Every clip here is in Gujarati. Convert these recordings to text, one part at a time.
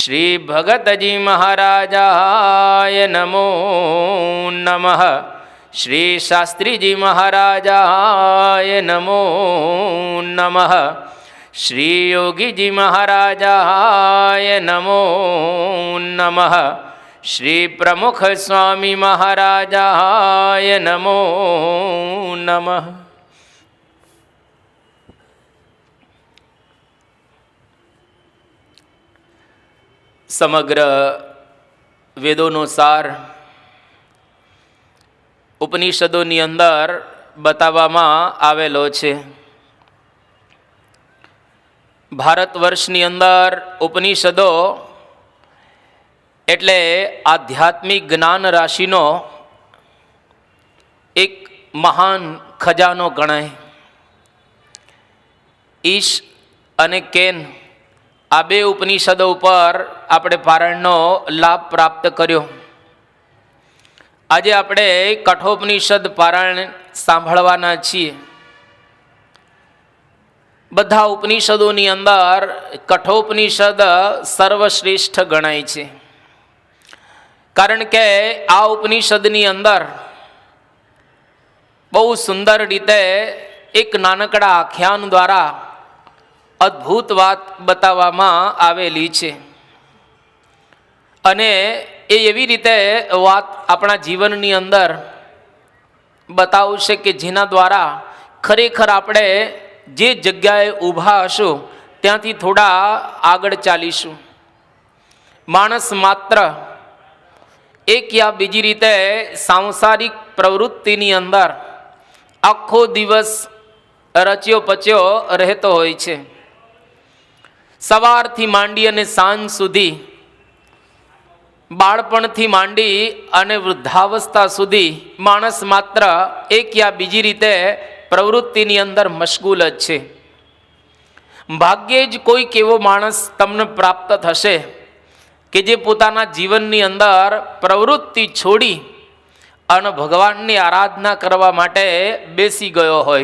श्री भगतजी महाराजाय नमो नमः। श्री शास्त्रीजी महाराजाय नमो नमः। श्री योगीजी महाराजाय नमो नमः। श्री प्रमुख स्वामी महाराजाय नमो नमः। समग्र वेदों सार उपनिषदों अंदर बतावामां आवेलो छे। भारतवर्षनी अंदर उपनिषदों एटले आध्यात्मिक ज्ञान राशिनो एक महान खजानो गणाय। ईश अने केन आ बे उपनिषदों पर आपणे पारायणनो लाभ प्राप्त कर्यो। आज आपणे कठोपनिषद पारायण सांभळवाना छीए। बधा उपनिषदोनी अंदर कठोपनिषद सर्वश्रेष्ठ गणाय छे, कारण के आ उपनिषदनी अंदर बहु सुंदर रीते एक नानकड़ा आख्यान द्वारा अद्भुत बात बतावामां आवेली छे अने ए एवी रीते वात आपणा जीवननी अंदर बतावशे के जेना द्वारा खरेखर आपणे जे जग्याए ऊभा हशो त्यांथी थोड़ा आगळ चालीशुं। माणस मात्र एक या बीजी रीते सांसारिक प्रवृत्तिनी अंदर आखो दिवस रच्यो पच्यो रहेतो होय छे। सवारथी मांडी अने सांज सुधी, बाळपणथी मांडी अने वृद्धावस्था सुधी माणस मात्र एक या बीजी रीते प्रवृत्तिनी अंदर मशगूल ज छे। भाग्ये ज कोई केवो माणस तमने प्राप्त थशे के जे पोताना जीवननी अंदर प्रवृत्ति छोड़ी अने भगवाननी आराधना करवा माटे बेसी गयो होय।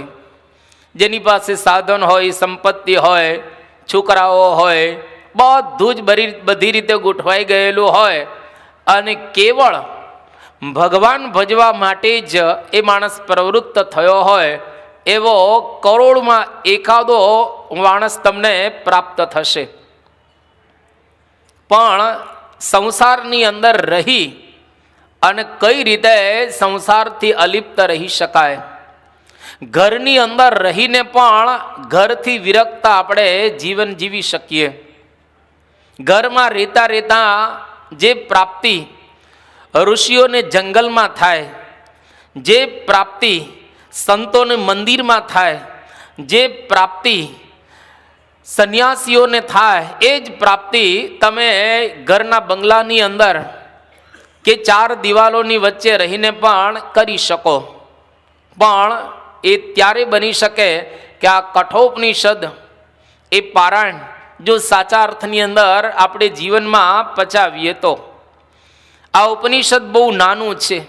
जेनी पासे साधन होय, संपत्ति होय, छोकराओ होय, बधुं ज बधी रीते गोठवाई गयेलुं होय अने केवळ भगवान भजवा माटे ज ए माणस प्रवृत्त थयो होय एवो करोड़मां एकादो माणस तमने प्राप्त थशे। पण संसारनी अंदर रही अने कई रीते संसारथी अलिप्त रही शकाय। घरनी अंदर रहीने पण घरथी विरक्त आपणे जीवन जीवी शकीए। घरमां रहता रहता जे प्राप्ति ऋषिओने जंगल में थाय, जे प्राप्ति संतोने मंदिर में थाय, जे प्राप्ति सन्यासीओने थाय, एज प्राप्ति तमे घरना बंगलानी अंदर के चार दीवालोनी वच्चे रहीने पण करी शको। पण ए त्यारे बनी शके कि आ कठोपनिषद ए पारायण जो साचा अर्थनी अंदर आपणे जीवन में पचावीए तो। आ उपनिषद बहु नानु छे,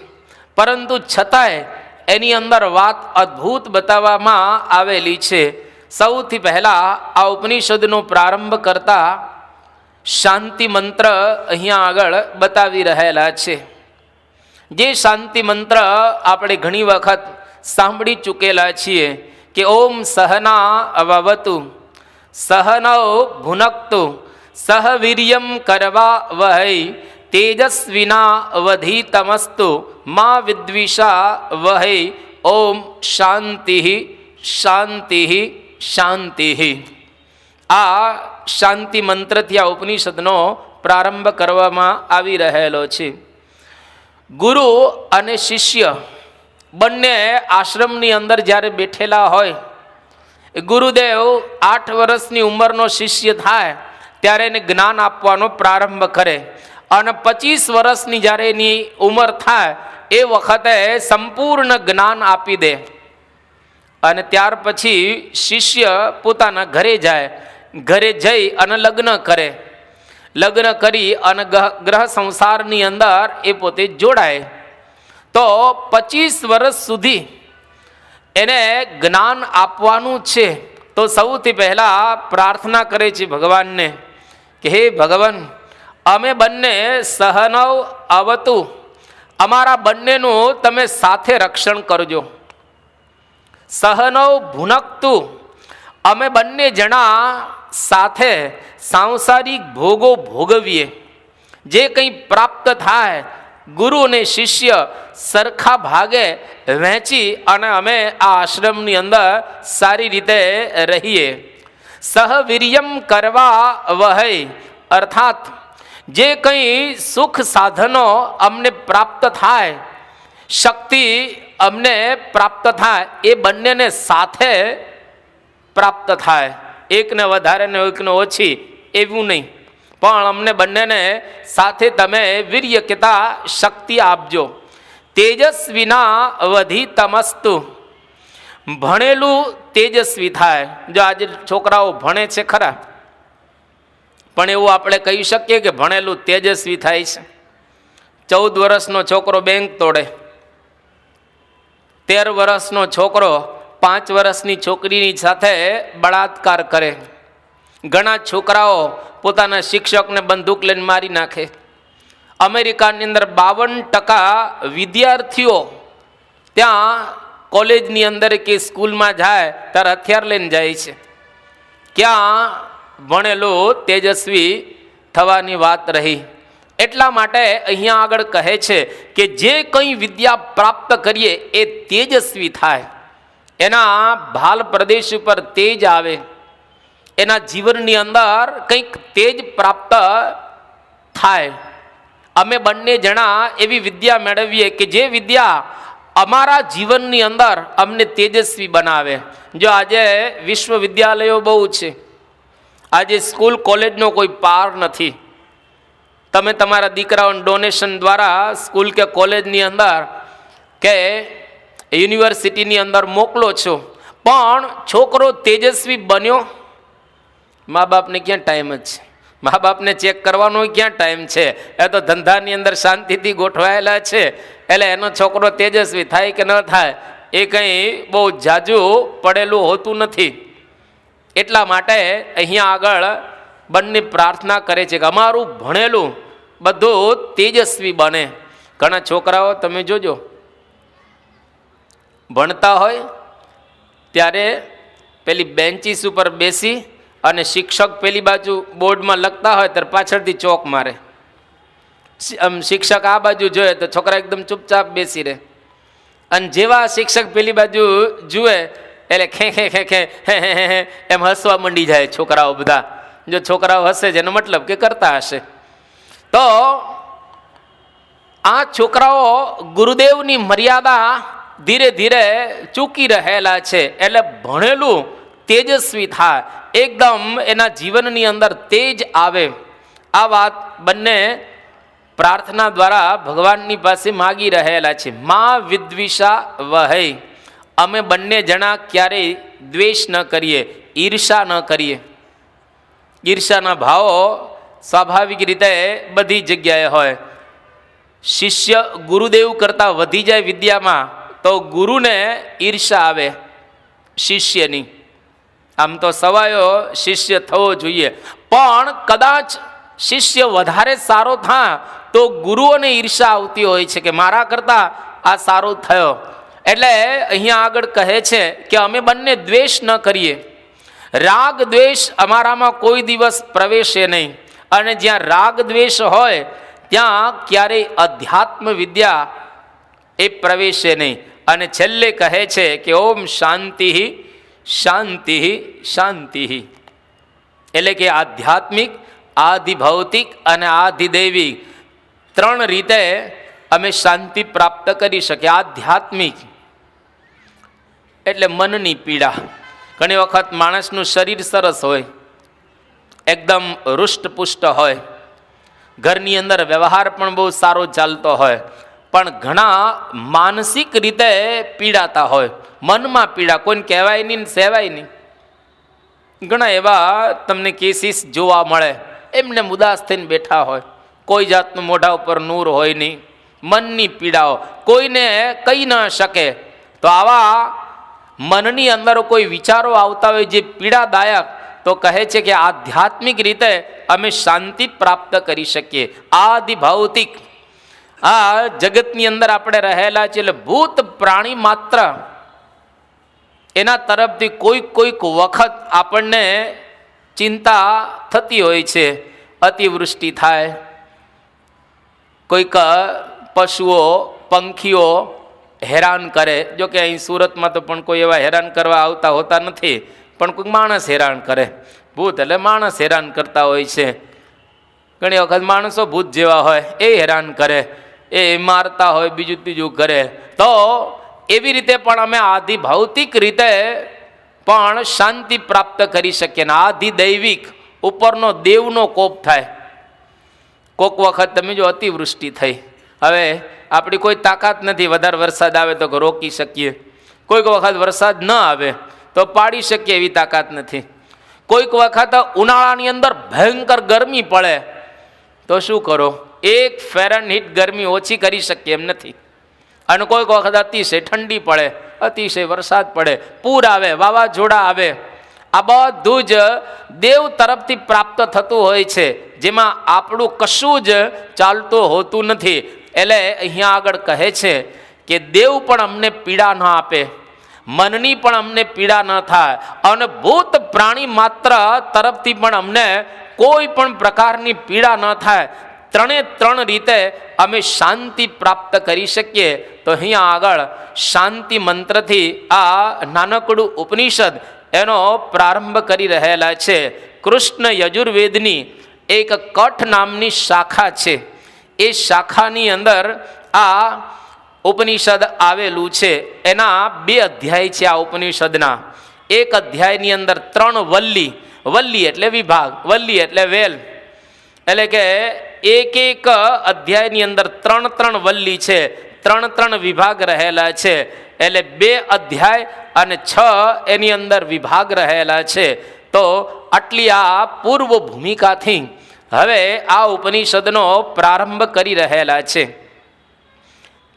परंतु छतांय एनी अंदर वात अद्भुत बतावामां आवेली छे। सौथी पहला आ उपनिषदनो प्रारंभ करता शांति मंत्र अहींया आगळ बतावी रहेला छे। जे शांति मंत्र आपणे घणी वखत सांभળી चूकेला छीए कि ओम सहना अववतु सहनौ भुनक्तु सह वीर्यं करवा वहै तेजस्विनावधीतमस्तु मा विद्विषा वहै ओम शांति शांति शांति। आ शांति मंत्र थी आ उपनिषदनो प्रारंभ करवामां आवी रहेलो छे। गुरु अने शिष्य बंने आश्रमनी अंदर ज्यारे बेठेला होय, गुरुदेव 8 वर्षनी उंमरनो शिष्य थाय त्यारे एने ज्ञान आपवानो प्रारंभ करे अने 25 वर्षनी ज्यारे एनी उमर थाय ए वखते संपूर्ण ज्ञान आपी दे अने त्यार पछी शिष्य पोताना घरे जाए। घरे जई अने लग्न करे, लग्न करी अने ग्रह संसारनी अंदर ए पोते जोड़ाय। तो 25 वर्ष सुधी एने ज्ञान आपवानुं छे। तो सौथी पहला प्रार्थना करे छे भगवान ने कि हे भगवान અમે બંને સહનવ અવતુ, અમારા બંનેનું તમે સાથે રક્ષણ કરજો. સહનવ ભુનકતુ, અમે બંને જણા સાથે સાંસારિક ભોગો ભોગવીએ. જે કંઈ પ્રાપ્ત થાય ગુરુ અને શિષ્ય સરખા ભાગે વહેંચી અને અમે આ આશ્રમની અંદર સારી રીતે રહીએ. સહવીર્યમ કરવા વહય, અર્થાત જે કંઈ સુખ સાધનો અમને પ્રાપ્ત થાય, શક્તિ અમને પ્રાપ્ત થાય, એ બંનેને સાથે પ્રાપ્ત થાય. એકને વધારે ને એકને ઓછી એવું નહીં, પણ અમને બંનેને સાથે તમે વીર્ય કહેતા શક્તિ આપજો. તેજસ્વીના વધી તમસ્તુ, ભણેલું તેજસ્વી થાય. જો આજે છોકરાઓ ભણે છે ખરા, પણ એવું આપણે કહી શકીએ કે ભણેલું તેજસ્વી થાય છે. 14 વર્ષનો છોકરો બેંક તોડે, 13 વર્ષનો છોકરો 5 વર્ષની છોકરીની સાથે બળાત્કાર કરે. ઘણા છોકરાઓ પોતાના શિક્ષકને બંદૂક લઈને મારી નાખે. અમેરિકાની અંદર 52% વિદ્યાર્થીઓ ત્યાં કોલેજની અંદર કે સ્કૂલમાં જાય ત્યારે હથિયાર લઈને જાય છે. ક્યાં ભણેલું તેજસ્વી થવાની વાત રહી. એટલા માટે અહીંયા આગળ કહે છે કે જે કંઈ વિદ્યા પ્રાપ્ત કરીએ એ તેજસ્વી થાય, એના ભાલ પ્રદેશ ઉપર તેજ આવે, એના જીવનની અંદર કંઈક તેજ પ્રાપ્ત થાય. અમે બંને જણા એવી વિદ્યા મેળવીએ કે જે વિદ્યા અમારા જીવનની અંદર અમને તેજસ્વી બનાવે. જો આજે વિશ્વવિદ્યાલયો બહુ છે, આજે સ્કૂલ કોલેજનો કોઈ પાર નથી. તમે તમારા દીકરાઓને ડોનેશન દ્વારા સ્કૂલ કે કોલેજની અંદર કે યુનિવર્સિટીની અંદર મોકલો છો, પણ છોકરો તેજસ્વી બન્યો? મા બાપને ક્યાં ટાઈમ જ છે? મા બાપને ચેક કરવાનો ક્યાં ટાઈમ છે? એ તો ધંધાની અંદર શાંતિથી ગોઠવાયેલા છે. એટલે એનો છોકરો તેજસ્વી થાય કે ન થાય એ કંઈ બહુ જાજુ પડેલું હોતું નથી. એટલા માટે અહીંયા આગળ બંને પ્રાર્થના કરે છે કે અમારું ભણેલું બધું તેજસ્વી બને. ઘણા છોકરાઓ તમે જોજો, ભણતા હોય ત્યારે પેલી બેન્ચીસ ઉપર બેસી અને શિક્ષક પેલી બાજુ બોર્ડમાં લખતા હોય ત્યારે પાછળથી ચોક મારે. શિક્ષક આ બાજુ જોઈએ તો છોકરા એકદમ ચૂપચાપ બેસી રહે, અને જેવા શિક્ષક પેલી બાજુ જુએ એટલે ખે ખે ખે ખે હે એમ હસવા માંડી જાય છોકરાઓ બધા. જો છોકરાઓ હસે છે એનો મતલબ કે કરતા હશે. તો આ છોકરાઓ ગુરુદેવની મર્યાદા ધીરે ધીરે ચૂકી રહેલા છે. એટલે ભણેલું તેજસ્વી થાય, એકદમ એના જીવનની અંદર તેજ આવે. આ વાત બંને પ્રાર્થના દ્વારા ભગવાનની પાસે માગી રહેલા છે. મા વિદ્વિષા વહૈ, અમે બંને જણા ક્યારેય દ્વેષ ન કરીએ, ઈર્ષા ન કરીએ. ઈર્ષાના ભાવો સ્વાભાવિક રીતે બધી જગ્યાએ હોય. શિષ્ય ગુરુદેવ કરતાં વધી જાય વિદ્યામાં તો ગુરુને ઈર્ષા આવે શિષ્યની. આમ તો સવાયો શિષ્ય થવો જોઈએ, પણ કદાચ શિષ્ય વધારે સારો થાય તો ગુરુઓને ઈર્ષા આવતી હોય છે કે મારા કરતાં આ સારો થયો. એટલે અહીંયા આગળ કહે છે કે અમે બંને દ્વેષ ન કરીએ. રાગ દ્વેષ અમારામાં કોઈ દિવસ પ્રવેશે નહીં, અને જ્યાં રાગ દ્વેષ હોય ત્યાં ક્યારેય અધ્યાત્મ વિદ્યા એ પ્રવેશે નહીં. અને છેલ્લે કહે છે કે ઓમ શાંતિ શાંતિ શાંતિ, એટલે કે આધ્યાત્મિક, આધિભૌતિક અને આધિદૈવિક 3 રીતે અમે શાંતિ પ્રાપ્ત કરી શકીએ. આધ્યાત્મિક એટલે મનની પીડા. ઘણી વખત માણસનું શરીર સરસ હોય, એકદમ હૃષ્ટપુષ્ટ હોય, ઘરની અંદર વ્યવહાર પણ બહુ સારો ચાલતો હોય, પણ ઘણા માનસિક રીતે પીડાતા હોય. મનમાં પીડા, કોઈને કહેવાય નહીં ને સહેવાય નહીં. ઘણા એવા તમને કેસીસ જોવા મળે, એમને ઉદાસ થઈને બેઠા હોય, કોઈ જાતનું મોઢા ઉપર નૂર હોય નહીં, મનની પીડાઓ કોઈને કહી ન શકે. તો આવા મનની અંદર કોઈ વિચારો આવતા હોય જે પીડાદાયક, તો કહે છે કે આધ્યાત્મિક રીતે અમે શાંતિ પ્રાપ્ત કરી શકીએ. આદિ ભૌતિક આ જગતની અંદર આપણે રહેલા છીએ એટલે ભૂત પ્રાણી માત્ર એના તરફથી કોઈક વખત આપણને ચિંતા થતી હોય છે. અતિવૃષ્ટિ થાય, કોઈક પશુઓ પંખીઓ હેરાન કરે. જો કે અહીં સુરતમાં તો પણ કોઈ એવા હેરાન કરવા આવતા હોતા નથી, પણ કોઈક માણસ હેરાન કરે. ભૂત એટલે માણસ હેરાન કરતા હોય છે. ઘણી વખત માણસો ભૂત જેવા હોય, એ હેરાન કરે, એ મારતા હોય, બીજું ત્રીજું કરે. તો એવી રીતે પણ અમે આધિ ભૌતિક રીતે પણ શાંતિ પ્રાપ્ત કરી શકીએ. ને આધિ દૈવિક ઉપરનો દેવનો કોપ થાય. કોઈક વખત તમે જો અતિવૃષ્ટિ થઈ, હવે આપણી કોઈ તાકાત નથી વધારે વરસાદ આવે તો રોકી શકીએ. કોઈક વખત વરસાદ ન આવે તો પાડી શકીએ એવી તાકાત નથી. કોઈક વખત ઉનાળાની અંદર ભયંકર ગરમી પડે તો શું કરો? 1 ફેરનહીટ ગરમી ઓછી કરી શકીએ એમ નથી. અને કોઈક વખત અતિશય ઠંડી પડે, અતિશય વરસાદ પડે, પૂર આવે, વાવાઝોડા આવે. આ બધું જ દેવ તરફથી પ્રાપ્ત થતું હોય છે, જેમાં આપણું કશું જ ચાલતું હોતું નથી. એટલે અહીંયા આગળ કહે છે કે દેવ પણ અમને પીડા ન આપે, મનની પણ અમને પીડા ન થાય, અને ભૂત પ્રાણી માત્ર તરફથી પણ અમને કોઈ પણ પ્રકારની પીડા ન થાય. 3 રીતે અમે શાંતિ પ્રાપ્ત કરી શકીએ. તો અહીંયા આગળ શાંતિ મંત્રથી આ નાનકડું ઉપનિષદ એનો પ્રારંભ કરી રહેલા છે. કૃષ્ણ યજુર્વેદની એક કઠ નામની શાખા છે. એ શાખાની અંદર આ ઉપનિષદ આવેલું છે. એના 2 અધ્યાય છે આ ઉપનિષદના. એક અધ્યાયની અંદર 3 વલ્લી, વલ્લી એટલે વિભાગ, વલ્લી એટલે વેલ, એટલે કે એક અધ્યાયની અંદર 3 વલ્લી છે, 3 વિભાગ રહેલા છે. એટલે 2 અધ્યાય અને 6 એની અંદર વિભાગ રહેલા છે. તો આટલી આ પૂર્વ ભૂમિકાથી હવે આ ઉપનિષદનો પ્રારંભ કરી રહેલા છે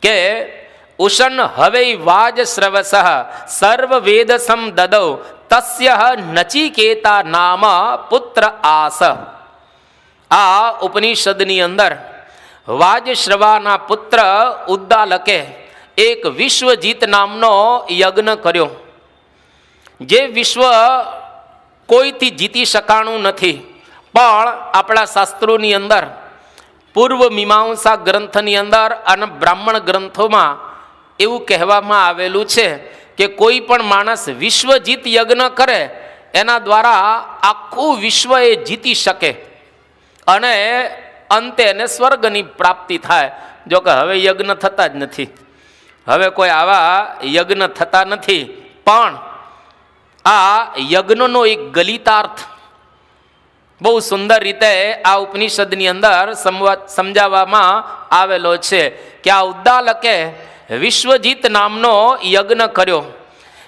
કે ઉષન હવે વાજ શ્રવસ સર્વ વેદસમ દદૌ તસ્ય નચિકેતા નામ પુત્ર આસ. આ ઉપનિષદની અંદર વાજશ્રવાના પુત્ર ઉદ્દાલકે એક વિશ્વજીત નામનો યજ્ઞ કર્યો, જે વિશ્વ કોઈથી જીતી શકાણું નથી. પણ આપણા શાસ્ત્રોની અંદર, પૂર્વ મીમાંસા ગ્રંથની અંદર અને બ્રાહ્મણ ગ્રંથોમાં એવું કહેવામાં આવેલું છે કે કોઈ પણ માણસ વિશ્વજીત યજ્ઞ કરે એના દ્વારા આખું વિશ્વ એ જીતી શકે અને અંતે એને સ્વર્ગની પ્રાપ્તિ થાય. જો કે હવે યજ્ઞ થતા જ નથી, હવે કોઈ આવા યજ્ઞ થતા નથી. પણ આ યજ્ઞનો એક ગલિતાર્થ બહુ સુંદર રીતે આ ઉપનિષદની અંદર સમજાવવામાં આવેલો છે કે આ ઉદ્દાલકે વિશ્વજીત નામનો યજ્ઞ કર્યો,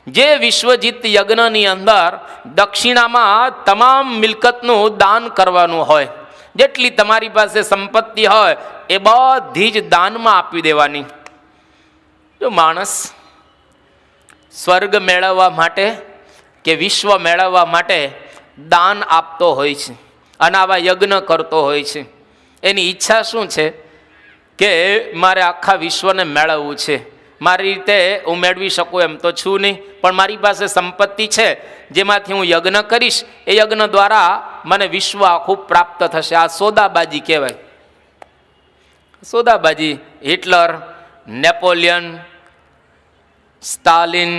જે વિશ્વજીત યજ્ઞની અંદર દક્ષિણામાં તમામ મિલકતનું દાન કરવાનું હોય. જેટલી તમારી પાસે સંપત્તિ હોય એ બધી જ દાનમાં આપી દેવાની. જો માણસ સ્વર્ગ મેળવવા માટે કે વિશ્વ મેળવવા માટે દાન આપતો હોય છે અને આવા યજ્ઞ કરતો હોય છે. એની ઈચ્છા શું છે કે મારે આખા વિશ્વને મેળવવું છે. મારી રીતે હું મેળવી શકું એમ તો છું નહીં, પણ મારી પાસે સંપત્તિ છે જેમાંથી હું યજ્ઞ કરીશ, એ યજ્ઞ દ્વારા મને વિશ્વ આખું પ્રાપ્ત થશે. આ સોદાબાજી કહેવાય. સોદાબાજી હિટલર, નેપોલિયન, સ્ટાલિન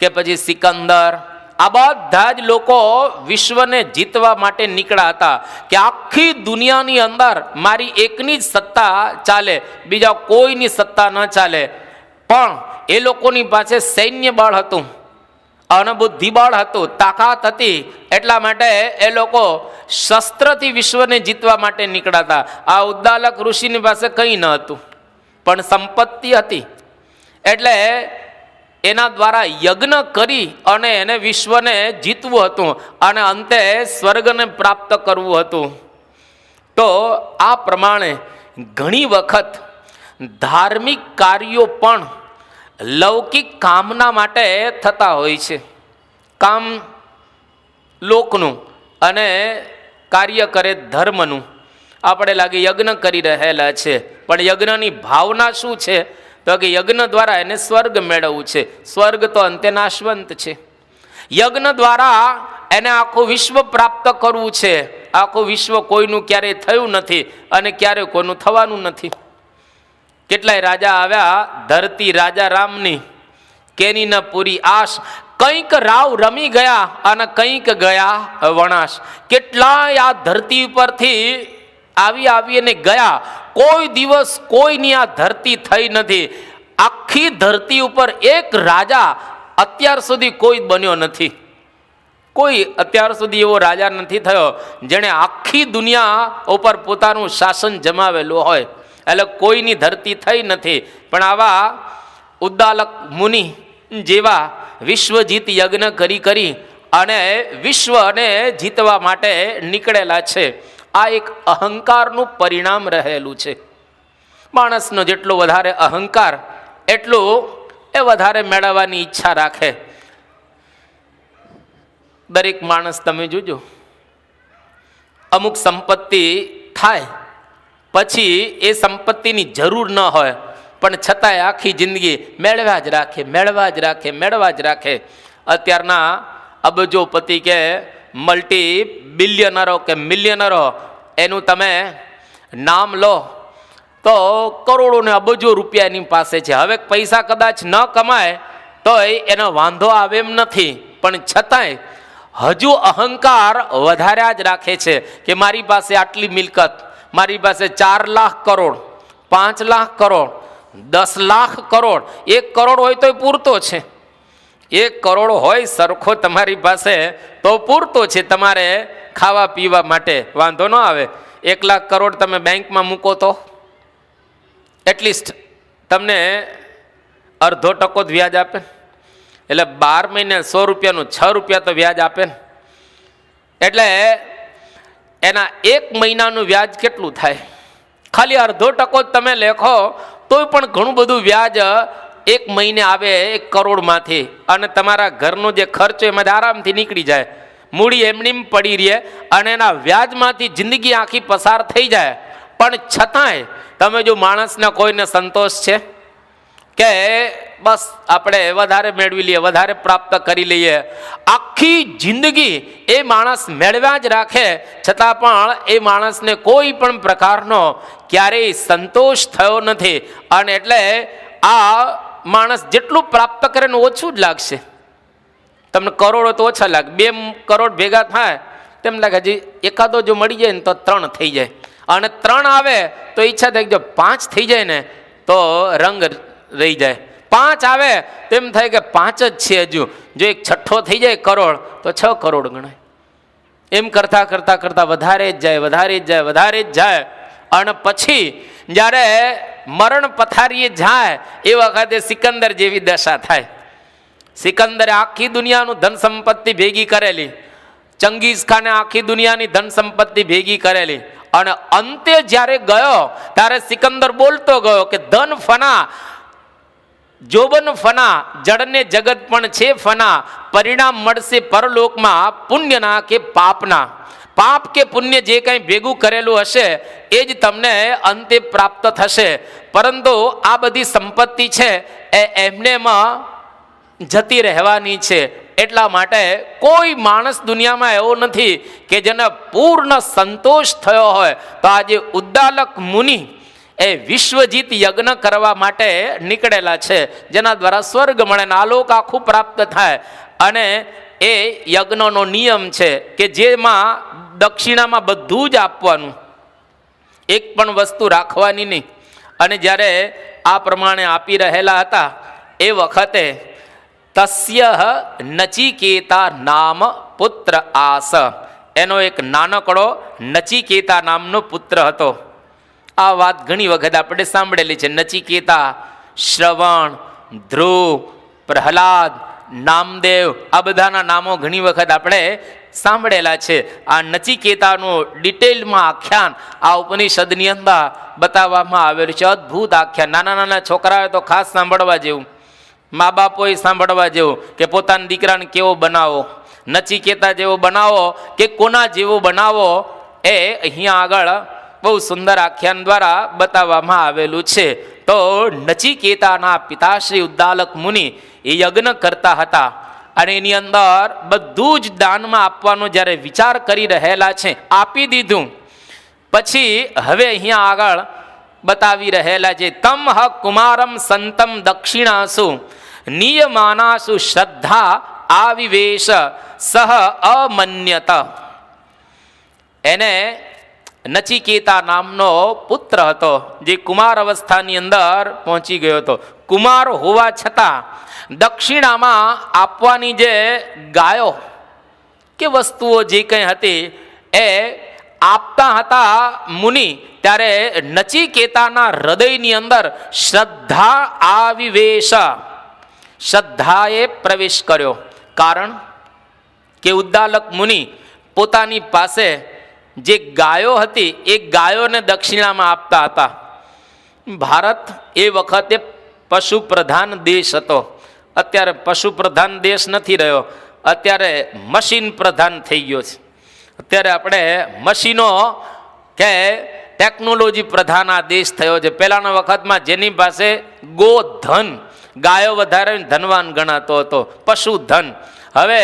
કે પછી સિકંદર, આ બધા જ લોકો વિશ્વને જીતવા માટે નીકળ્યા હતા કે આખી દુનિયાની અંદર મારી એકની જ સત્તા ચાલે, બીજા કોઈની સત્તા ન ચાલે. પણ એ લોકોની પાસે સૈન્ય બળ હતું અને બુદ્ધિબળ હતું, તાકાત હતી. એટલા માટે એ લોકો શસ્ત્રથી વિશ્વને જીતવા માટે નીકળ્યા હતા. આ ઉદ્દાલક ઋષિની પાસે કંઈ ન હતું, પણ સંપત્તિ હતી. એટલે એના દ્વારા યજ્ઞ કરી અને એને વિશ્વને જીતવું હતું અને અંતે સ્વર્ગને પ્રાપ્ત કરવું હતું. તો આ પ્રમાણે ઘણી વખત ધાર્મિક કાર્યો પણ લૌકિક કામના માટે થતા હોય છે. કામ લોકનું અને કાર્ય કરે ધર્મનું. આપણે લાગે યજ્ઞ કરી રહેલા છે, પણ યજ્ઞની ભાવના શું છે? તો કે યજ્ઞ દ્વારા એને સ્વર્ગ મેળવવું છે. સ્વર્ગ તો અંતે નાશવંત છે. યજ્ઞ દ્વારા એને આખું વિશ્વ પ્રાપ્ત કરવું છે. આખું વિશ્વ કોઈનું ક્યારેય થયું નથી અને ક્યારે કોઈનું થવાનું નથી. કેટલાય રાજા આવ્યા ધરતી રાજા રામની, કેની ન પૂરી આશ. કંઈક રાવ રમી ગયા અને કંઈક ગયા વણાશ. કેટલાય આ ધરતી ઉપરથી આવીને ગયા, કોઈ દિવસ કોઈની આ ધરતી થઈ નથી. આખી ધરતી ઉપર એક રાજા અત્યાર સુધી કોઈ બન્યો નથી. કોઈ અત્યાર સુધી એવો રાજા નથી થયો જેણે આખી દુનિયા ઉપર પોતાનું શાસન જમાવેલું હોય. એટલે કોઈની ધરતી થઈ નથી. પણ આવા ઉદ્દાલક મુનિ જેવા વિશ્વજીત યજ્ઞ કરી અને વિશ્વને જીતવા માટે નીકળેલા છે. આ એક અહંકારનું પરિણામ રહેલું છે. માણસનો જેટલો વધારે અહંકાર એટલું એ વધારે મેળવવાની ઈચ્છા રાખે. દરેક માણસ તમે જોજો, અમુક સંપત્તિ થાય પછી એ સંપત્તિની જરૂર ન હોય, પણ છતાંય આખી જિંદગી મેળવ્યા જ રાખે. અત્યારના અબજોપતિ કે મલ્ટી બિલિયનરો કે મિલિયનરો, એનું તમે નામ લો તો કરોડો ને અબજો રૂપિયા એની પાસે છે. હવે પૈસા કદાચ ન કમાય તો એનો વાંધો આવે એમ નથી, પણ છતાંય હજુ અહંકાર વધાર્યા જ રાખે છે કે મારી પાસે આટલી મિલકત, મારી પાસે 4 લાખ કરોડ, 5 લાખ કરોડ, 10 લાખ કરોડ. 1 કરોડ હોય તો પૂરતો છે. 1 કરોડ હોય સરખો તમારી પાસે તો પૂરતો છે તમારે ખાવા પીવા માટે, વાંધો ન આવે. 1 લાખ કરોડ તમે બેંકમાં મૂકો તો એટલીસ્ટ તમને અડધો ટકો જ વ્યાજ આપે. એટલે 12 મહિને 100 રૂપિયાનું 6 રૂપિયા તો વ્યાજ આપે ને. એટલે એના 1 મહિનાનું વ્યાજ કેટલું થાય? ખાલી અડધો ટકો જ તમે લેખો તોય પણ ઘણું બધું વ્યાજ 1 મહિને આવે 1 કરોડમાંથી. અને તમારા ઘરનો જે ખર્ચો એમાંથી આરામથી નીકળી જાય. મૂડી એમની પડી રહે અને એના વ્યાજમાંથી જિંદગી આખી પસાર થઈ જાય. પણ છતાંય તમે જો માણસને કોઈને સંતોષ છે કે બસ આપણે વધારે મેળવી લઈએ, વધારે પ્રાપ્ત કરી લઈએ, આખી જિંદગી એ માણસ મેળવ્યા જ રાખે, છતાં પણ એ માણસને કોઈ પણ પ્રકારનો ક્યારેય સંતોષ થયો નથી. અને એટલે આ માણસ જેટલું પ્રાપ્ત કરે ને ઓછું જ લાગશે. તમને કરોડો તો ઓછા લાગે. 2 કરોડ ભેગા થાય તેમ લાગે હજી એકાદો જો મળી જાય ને તો 3 થઈ જાય. અને 3 આવે તો ઈચ્છા થાય કે જો 5 થઈ જાય ને તો રંગ રહી જાય. 5 આવે તેમ થાય કે 5 જ છે હજુ. જો એક છઠ્ઠો થઈ જાય કરોડ તો 6 કરોડ ગણાય. એમ કરતા વધારે જ જાય. અને પછી જ્યારે મરણ પથારીએ જાય એ વખતે સિકંદર જેવી દશા થાય. સિકંદરે આખી દુનિયાનું ધન સંપત્તિ ભેગી કરેલી, ચંગીઝ ખાને આખી દુનિયાની ધન સંપત્તિ ભેગી કરેલી, અને અંતે જ્યારે ગયો ત્યારે સિકંદર બોલતો ગયો કે ધન ફના, જોબન ફના, જડને જગત પણ છે ફના, પરિણામ મળશે પરલોકમાં પુણ્યના કે પાપના. પાપ કે પુણ્ય જે કંઈ ભેગું કરેલું હશે એ જ તમને અંતે પ્રાપ્ત થશે. પરંતુ આ બધી સંપત્તિ છે એ એમનેમાં જતી રહેવાની છે. એટલા માટે કોઈ માણસ દુનિયામાં એવો નથી કે જેને પૂર્ણ સંતોષ થયો હોય. તો આજે ઉદ્દાલક મુનિ એ વિશ્વજીત યજ્ઞ કરવા માટે નીકળેલા છે, જેના દ્વારા સ્વર્ગ મળે ને આલોક આખું પ્રાપ્ત થાય. અને એ યજ્ઞનો નિયમ છે કે જેમાં દક્ષિણામાં બધું જ આપવાનું, એક પણ વસ્તુ રાખવાની નહીં. અને જ્યારે આ પ્રમાણે આપી રહેલા હતા એ વખતે તસ્ય નચિકેતા નામ પુત્ર આસ, એનો એક નાનકડો નચિકેતા નામનો પુત્ર હતો. આ વાત ઘણી વખત આપણે સાંભળેલી છે. નચિકેતા, શ્રવણ, ધ્રુવ, પ્રહલાદ, નામદેવ, આ બધાના નામો ઘણી વખત આપણે સાંભળેલા છે. આ નચિકેતાનું ડિટેલમાં આખ્યાન આ ઉપનિષદની અંદર બતાવવામાં આવેલું છે. અદ્ભુત આખ્યાન. નાના છોકરાઓએ તો ખાસ સાંભળવા જેવું, મા બાપોએ સાંભળવા જેવું કે પોતાના દીકરાને કેવો બનાવો. નચિકેતા જેવો બનાવો કે કોના જેવો બનાવો એ અહીંયા આગળ બહુ સુંદર આખ્યાન દ્વારા બતાવવામાં આવેલું છે. તો નચિકેતાના પિતાશ્રી ઉદ્દાલક મુનિ એ યજ્ઞ કરતા હતા અને એની અંદર બધું જ દાનમાં આપવાનો જ્યારે વિચાર કરી રહેલા છે, આપી દીધું. પછી હવે અહીંયા આગળ બતાવી રહેલા છે, તમ હ કુમારમ સંતમ દક્ષિણાસુ નિયમાનાસુ શ્રદ્ધા આવિવેશ સહ અમન્યત. એને નચિકેતા નામનો પુત્ર હતો જે કુમાર અવસ્થાની અંદર પહોંચી ગયો હતો. કુમાર હોવા છતાં દક્ષિણામાં આપવાની જે ગાયો કે વસ્તુઓ જે કંઈ હતી એ આપતા હતા મુનિ, ત્યારે નચિકેતાના હૃદયની અંદર શ્રદ્ધા આવિવેશ, શ્રદ્ધાએ પ્રવેશ કર્યો. કારણ કે ઉદ્દાલક મુનિ પોતાની પાસે જે ગાયો હતી એ ગાયોને દક્ષિણામાં આપતા હતા. ભારત એ વખતે પશુ પ્રધાન દેશ હતો. અત્યારે પશુ પ્રધાન દેશ નથી રહ્યો, અત્યારે મશીન પ્રધાન થઈ ગયો છે. અત્યારે આપણે મશીનો કે ટેકનોલોજી પ્રધાન આ દેશ થયો છે. પહેલાંના વખતમાં જેની પાસે ગોધન, ગાયો વધારે ધનવાન ગણાતો હતો, પશુધન. હવે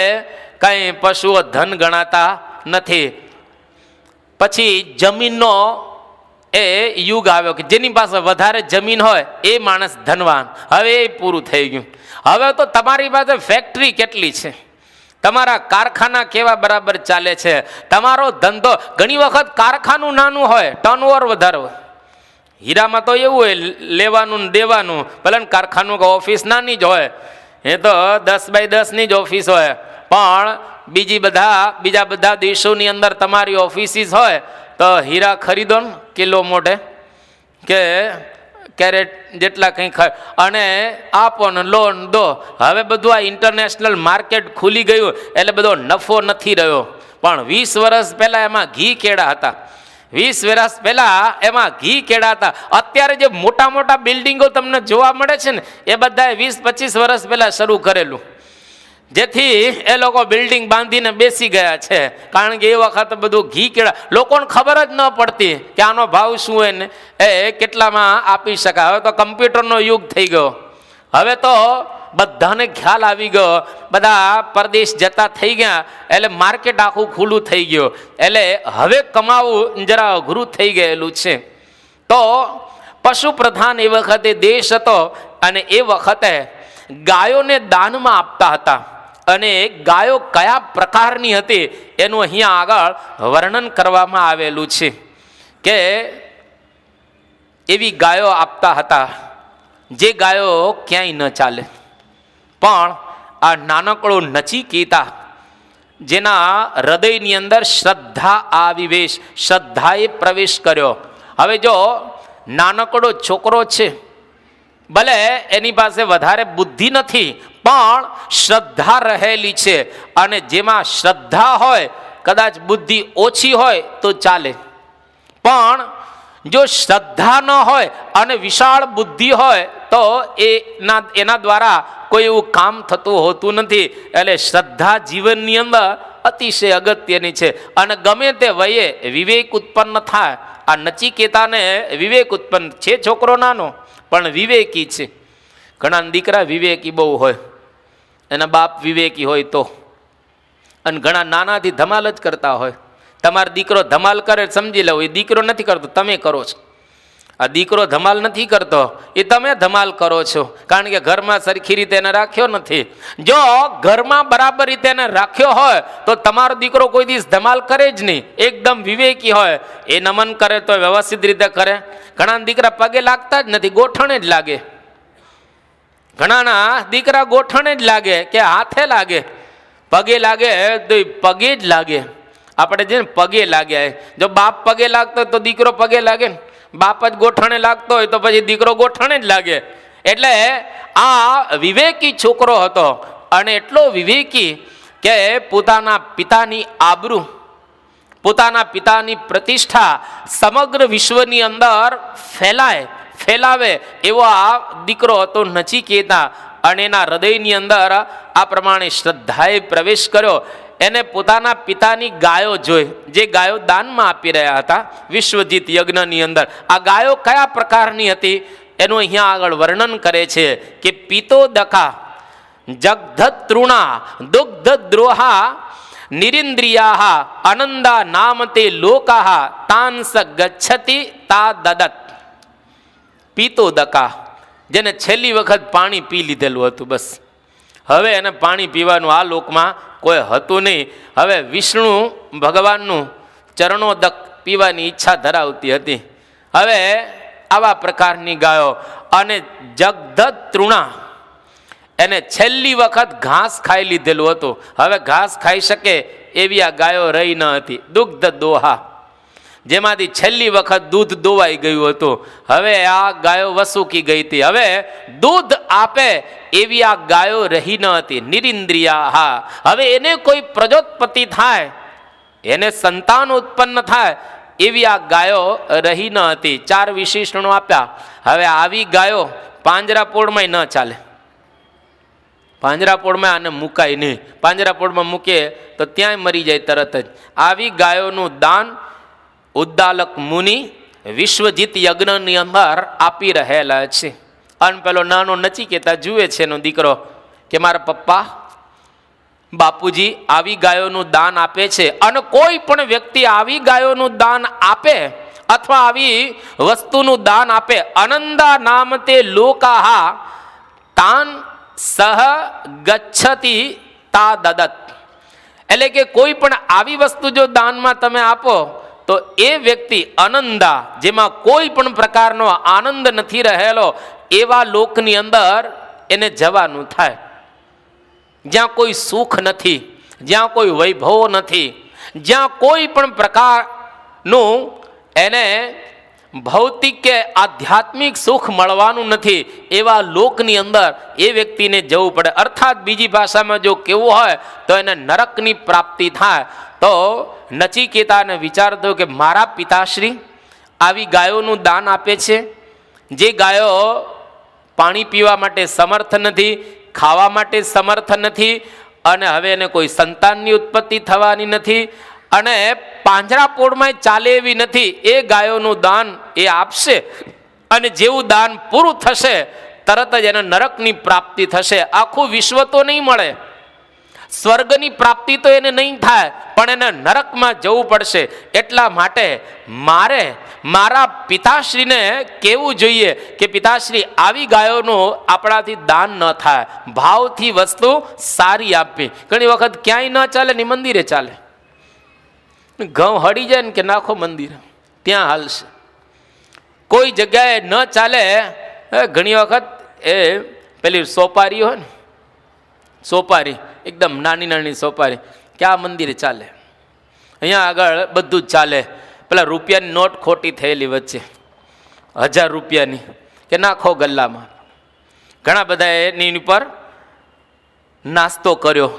કંઈ પશુઓ ધન ગણાતા નથી. પછી જમીનનો એ યુગ આવ્યો કે જેની પાસે વધારે જમીન હોય એ માણસ ધનવાન. હવે એ પૂરું થઈ ગયું. હવે તો તમારી પાસે ફેક્ટરી કેટલી છે, તમારા કારખાના કેવા બરાબર ચાલે છે, તમારો ધંધો. ઘણી વખત કારખાનું નાનું હોય, ટર્નઓવર વધારે હોય. હીરામાં તો એવું હોય, લેવાનું ને દેવાનું. ભલે કારખાનું કે ઓફિસ નાની જ હોય, એ તો 10x10ની જ ઓફિસ હોય. પણ બીજા બધા દેશોની અંદર તમારી ઓફિસીસ હોય તો હીરા ખરીદો ને કિલો મોઢે કે કેરેટ જેટલા કંઈ અને આપો ને લોન દો. હવે બધું આ ઇન્ટરનેશનલ માર્કેટ ખુલી ગયું એટલે બધો નફો નથી રહ્યો. પણ 20 વર્ષ પહેલાં એમાં ઘી કેળા હતા. 20 વર્ષ પહેલાં એમાં ઘી કેળા હતા. અત્યારે જે મોટા મોટા બિલ્ડિંગો તમને જોવા મળે છે ને એ બધાએ 20-25 વર્ષ પહેલાં શરૂ કરેલું, જેથી એ લોકો બિલ્ડિંગ બાંધીને બેસી ગયા છે. કારણ કે એ વખત બધું ઘી કેળા, લોકોને ખબર જ ન પડતી કે આનો ભાવ શું હોય ને એ કેટલામાં આપી શકાય. હવે તો કમ્પ્યુટરનો યુગ થઈ ગયો. હવે તો બધાને ખ્યાલ આવી ગયો, બધા પરદેશ જતા થઈ ગયા એટલે માર્કેટ આખું ખુલ્લું થઈ ગયું. એટલે હવે કમાવું જરા અઘરું થઈ ગયેલું છે. તો પશુ પ્રધાન એ વખતે દેશ હતો અને એ વખતે ગાયોને દાનમાં આપતા હતા. અને ગાયો કયા પ્રકારની હતી એનું અહીંયા આગળ વર્ણન કરવામાં આવેલું છે કે એવી ગાયો આપતા હતા જે ગાયો ક્યાંય ન ચાલે. પણ આ નાનકડો નચિકેતા, જેના હૃદયની અંદર શ્રદ્ધા આવિવેશ, શ્રદ્ધાએ પ્રવેશ કર્યો. હવે જો નાનકડો છોકરો છે, ભલે એની પાસે વધારે બુદ્ધિ નથી પણ શ્રદ્ધા રહેલી છે. અને જેમાં શ્રદ્ધા હોય, કદાચ બુદ્ધિ ઓછી હોય તો ચાલે, પણ જો શ્રદ્ધા ન હોય અને વિશાળ બુદ્ધિ હોય તો એના દ્વારા કોઈ એવું કામ થતું હોતું નથી. એટલે શ્રદ્ધા જીવનની અંદર અતિશય અગત્યની છે. અને ગમે તે વયે વિવેક ઉત્પન્ન થાય. આ નચિકેતાને વિવેક ઉત્પન્ન છે. છોકરો નાનો પણ વિવેકી છે. ઘણા દીકરા વિવેકી બહુ હોય, એના બાપ વિવેકી હોય તો, અને ઘણા નાનાથી ધમાલ જ કરતા હોય. તમારો દીકરો ધમાલ કરે સમજી લો એ દીકરો નથી કરતો, તમે કરો છો. આ દીકરો ધમાલ નથી કરતો, એ તમે ધમાલ કરો છો. કારણ કે ઘરમાં સરખી રીતે એને રાખ્યો નથી. જો ઘરમાં બરાબર રીતે એને રાખ્યો હોય તો તમારો દીકરો કોઈ દિવસ ધમાલ કરે જ નહીં. એકદમ વિવેકી હોય, એ નમન કરે તો વ્યવસ્થિત રીતે કરે. ઘણા દીકરા પગે લાગતા જ નથી, ગોઠણે જ લાગે. ઘણાના દીકરા ગોઠણે જ લાગે કે હાથે લાગે. પગે લાગે તો પગે જ લાગે. આપણે જે પગે લાગ્યા, જો બાપ પગે લાગતો હોય તો દીકરો પગે લાગે ને, બાપ જ ગોઠણે લાગતો હોય તો પછી દીકરો ગોઠણે જ લાગે. એટલે આ વિવેકી છોકરો હતો અને એટલો વિવેકી કે પોતાના પિતાની આબરૂ, પોતાના પિતાની પ્રતિષ્ઠા સમગ્ર વિશ્વની અંદર ફેલાવે એવો આ દીકરો હતો નચિકેતા. અને એના હૃદયની અંદર આ પ્રમાણે શ્રદ્ધાએ પ્રવેશ કર્યો. એને પોતાના પિતાની ગાયો જોઈ, જે ગાયો દાનમાં આપી રહ્યા હતા વિશ્વજીત યજ્ઞની અંદર. આ ગાયો કયા પ્રકારની હતી એનું અહીંયા આગળ વર્ણન કરે છે કે પિતોદકા, જગધતૃણા, દુગ્ધદ્રોહા, નિરિન્દ્રિયા, આનંદા નામતે લોકા, તાંસ ગચ્છતિ તા દદત. પિતોદકા, જેને છેલ્લી વખત પાણી પી લીધેલું હતું, બસ હવે એને પાણી પીવાનું આ લોકમાં કોઈ હતું નહીં. હવે વિષ્ણુ ભગવાનનું ચરણોદક પીવાની ઈચ્છા ધરાવતી હતી. હવે આવા પ્રકારની ગાયો. અને જગધતૃણા, એને છેલ્લી વખત ઘાસ ખાઈ લીધેલું હતું, હવે ઘાસ ખાઈ શકે એવી આ ગાયો રહી ન હતી. દુગ્ધ દોહા, જેમાંથી છેલ્લી વખત દૂધ દોવાઈ ગયું હતું, હવે આ ગાયો વસૂકી ગઈ હતી, હવે દૂધ આપે એવી આ ગાયો રહી ન હતી. નિરિન્દ્રિયા, હા, હવે એને કોઈ પ્રજોત્પત્તિ થાય, એને સંતાન ઉત્પન્ન થાય એવી આ ગાયો રહી ન હતી. 4 વિશેષણો આપ્યા. હવે આવી ગાયો પાંજરાપોળમાં ન ચાલે. પાંજરાપોળમાં આને મુકાય નહીં. પાંજરાપોળમાં મૂકીએ તો ત્યાંય મરી જાય તરત જ. આવી ગાયોનું દાન ઉદ્દાલક મુનિ વિશ્વજીત યજ્ઞની અંદર આપી રહેલા છે. અને પેલો નાનો નચિકેતા જુએ છે એનો દીકરો કે મારા પપ્પા બાપુજી આવી ગાયોનું દાન આપે છે. અને કોઈ પણ વ્યક્તિ આવી ગાયોનું દાન આપે અથવા આવી વસ્તુનું દાન આપે, અનંદા નામતે લોકાહા તાન સહ ગચ્છતિ તા દદત. એટલે કે કોઈ પણ આવી વસ્તુ જો દાનમાં તમે આપો તો એ વ્યક્તિ અનંદા, જેમાં કોઈ પણ પ્રકારનો આનંદ નથી રહેલો, એવા લોકની અંદર એને જવાનું થાય, જ્યાં કોઈ સુખ નથી, જ્યાં કોઈ વૈભવ નથી, જ્યાં કોઈ પણ પ્રકારનું એને ભૌતિક કે આધ્યાત્મિક સુખ મળવાનું નથી, એવા લોકની અંદર એ વ્યક્તિને જવું પડે. અર્થાત બીજી ભાષામાં જો કેવું હોય તો એને નરકની પ્રાપ્તિ થાય. તો નચિકેતાને વિચાર થયો કે મારા પિતાશ્રી આવી ગાયોનું દાન આપે છે, જે ગાયો પાણી પીવા માટે સમર્થ નથી, ખાવા માટે સમર્થ નથી, અને હવે એને કોઈ સંતાનની ઉત્પત્તિ થવાની નથી, અને પાંજરાપોળમાં ચાલે એવી નથી, એ ગાયોનું દાન એ આપશે, અને જેવું દાન પૂરું થશે તરત જ એને નરકની પ્રાપ્તિ થશે. આખું વિશ્વ તો નહીં મળે, સ્વર્ગની પ્રાપ્તિ તો એને નહીં થાય, પણ એને નરકમાં જવું પડશે. એટલા માટે મારે મારા પિતાશ્રીને કહેવું જોઈએ કે પિતાશ્રી આવી ગાયોનું આપણાથી દાન ન થાય, ભાવથી વસ્તુ સારી આપવી. ઘણી વખત ક્યાંય ન ચાલે ને મંદિરે ચાલે. ઘઉં હળી જાય ને કે નાખો મંદિર, ત્યાં હાલશે. કોઈ જગ્યાએ ન ચાલે. ઘણી વખત એ પેલી સોપારી હોય ને, સોપારી એકદમ નાની નાની સોપારી, કે આ મંદિરે ચાલે, અહીંયા આગળ બધું જ ચાલે. પેલા રૂપિયાની નોટ ખોટી થયેલી વચ્ચે 1000 રૂપિયાની, કે નાખો ગલ્લામાં. ઘણા બધા એની ઉપર નાસ્તો કર્યો,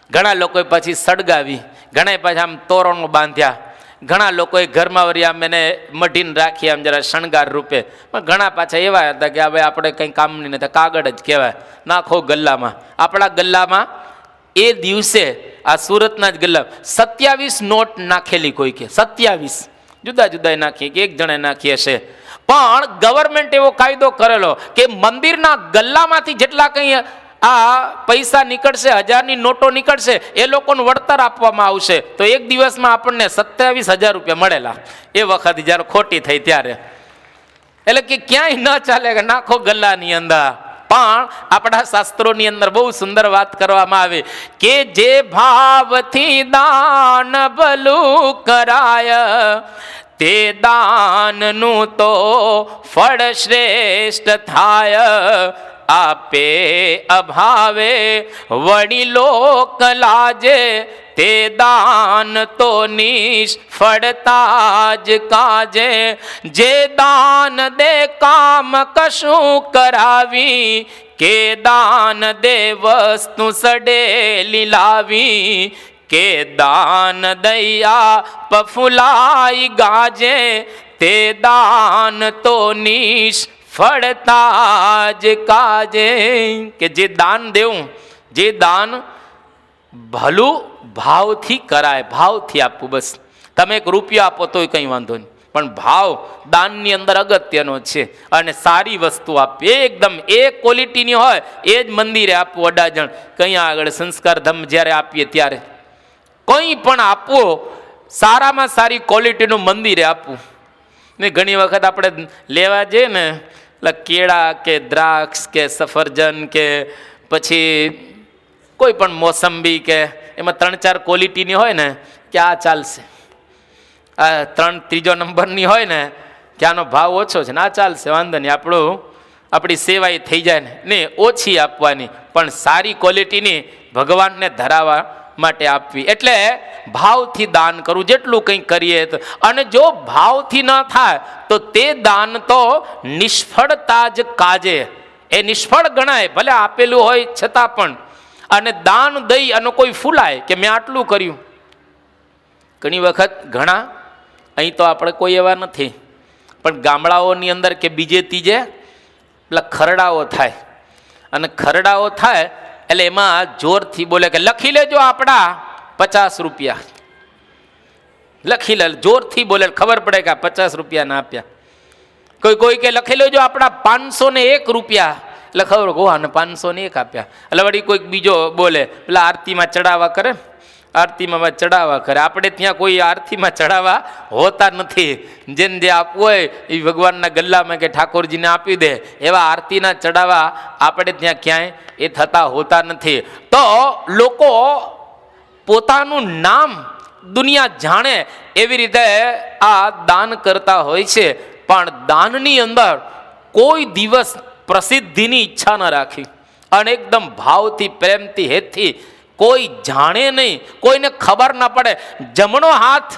ઘણા લોકોએ પછી સળગાવી, ઘણા પછી આમ તોરણો બાંધ્યા, ઘણા લોકોએ ઘરમાં વળી આમ એને મઢીને રાખી આમ જરા શણગાર રૂપે. પણ ઘણા પાછા એવા હતા કે હવે આપણે કંઈ કામની નથી, કાગળ જ કહેવાય, નાખો ગલ્લામાં. આપણા ગલ્લામાં એ દિવસે આ સુરતના જ ગલ્લા 27 નોટ નાખેલી, કોઈ કે 27 જુદા જુદા નાખી, કે એક જણે નાખી હશે. પણ ગવર્મેન્ટ એવો કાયદો કરેલો કે મંદિરના ગલ્લામાંથી જેટલા કંઈ આ પૈસા નીકળશે, 1000ની નોટો નીકળશે, એ લોકોને વળતર આપવામાં આવશે. તો એક દિવસમાં આપણને 27,000 રૂપિયા મળેલા એ વખત જ્યારે ખોટી થઈ ત્યારે. એટલે કે ક્યાંય ન ચાલે કે નાખો ગલ્લાની અંદર. પણ આપણા શાસ્ત્રોની અંદર બહુ સુંદર વાત કરવામાં આવે કે જે ભાવથી દાન ભલું કરાય તે દાનનું તો ફળ શ્રેષ્ઠ થાય. આપે અભાવે વડીલો કલાજે તે દાન તો નિષ્ફળતા જ કાજે. જે દાન દે કામ કશું કરાવી, કે દાન દે વસ્તુ સડેલી લાવી, કે દાન દયા પફુલાઈ ગાજે તે દાન તો નિષ્ફળતા જ કાજે. કે જે દાન દેવું, જે દાન ભલું ભાવથી કરાય, ભાવથી આપવું. બસ તમે 1 રૂપિયો આપો તોય કંઈ વાંધો નહીં, પણ ભાવ દાનની અંદર અગત્યનો છે. અને સારી વસ્તુ આપવી, એકદમ એ ક્વોલિટીની હોય એ જ મંદિરે આપવું. અડાજણ કંઈ આગળ સંસ્કાર ધમ જ્યારે આપીએ ત્યારે કંઈ પણ આપવો સારામાં સારી ક્વોલિટીનું મંદિરે આપવું. ને ઘણી વખત આપણે લેવા જઈએ ને એટલે કેળા કે દ્રાક્ષ કે સફરજન કે પછી કોઈ પણ મોસંબી કે એમાં 3-4 ક્વોલિટીની હોય ને કે આ ચાલશે, આ 3-3 નંબરની હોય ને કે આનો ભાવ ઓછો છે ને આ ચાલશે, વાંધો નહીં, આપણી સેવાય થઈ જાય ને ઓછી આપવાની, પણ સારી ક્વોલિટીની ભગવાનને ધરાવવા માટે આપવી. એટલે ભાવથી દાન કરવું જેટલું કંઈ કરીએ તો. અને જો ભાવથી ન થાય તો તે દાન તો નિષ્ફળતા જ કાજે, એ નિષ્ફળ ગણાય, ભલે આપેલું હોય છતાં પણ. અને દાન દઈ અને કોઈ ફૂલાય કે મેં આટલું કર્યું. ઘણી વખત ઘણા, અહીં તો આપણે કોઈ એવા નથી, પણ ગામડાઓની અંદર કે બીજે ત્રીજે પેલા ખરડાઓ થાય, અને ખરડાઓ થાય એટલે એમાં જોરથી બોલે કે લખી લેજો આપણા 50 રૂપિયા, લખી લે, જોરથી બોલે, ખબર પડે કે આ 50 રૂપિયા ના આપ્યા. કોઈ કે લખી લેજો આપણા 501 રૂપિયા, એટલે ખબર ગો આને 501 આપ્યા. એટલે વળી કોઈક બીજો બોલે, પેલા આરતીમાં ચડાવવા કરે, આરતીમાં ચડાવવા કરે. આપણે ત્યાં કોઈ આરતીમાં ચડાવવા હોતા નથી. જેને જે આપવું હોય એ ભગવાનના ગલ્લામાં કે ઠાકોરજીને આપી દે, એવા આરતીના ચડાવવા આપણે ત્યાં ક્યાંય એ થતા હોતા નથી. તો લોકો પોતાનું નામ દુનિયા જાણે એવી રીતે આ દાન કરતા હોય છે, પણ દાનની અંદર કોઈ દિવસ પ્રસિદ્ધિની ઈચ્છા ન રાખી, અને એકદમ ભાવથી, પ્રેમથી, હેતથી, કોઈ જાણે નહીં, કોઈને ખબર ના પડે. જમણો હાથ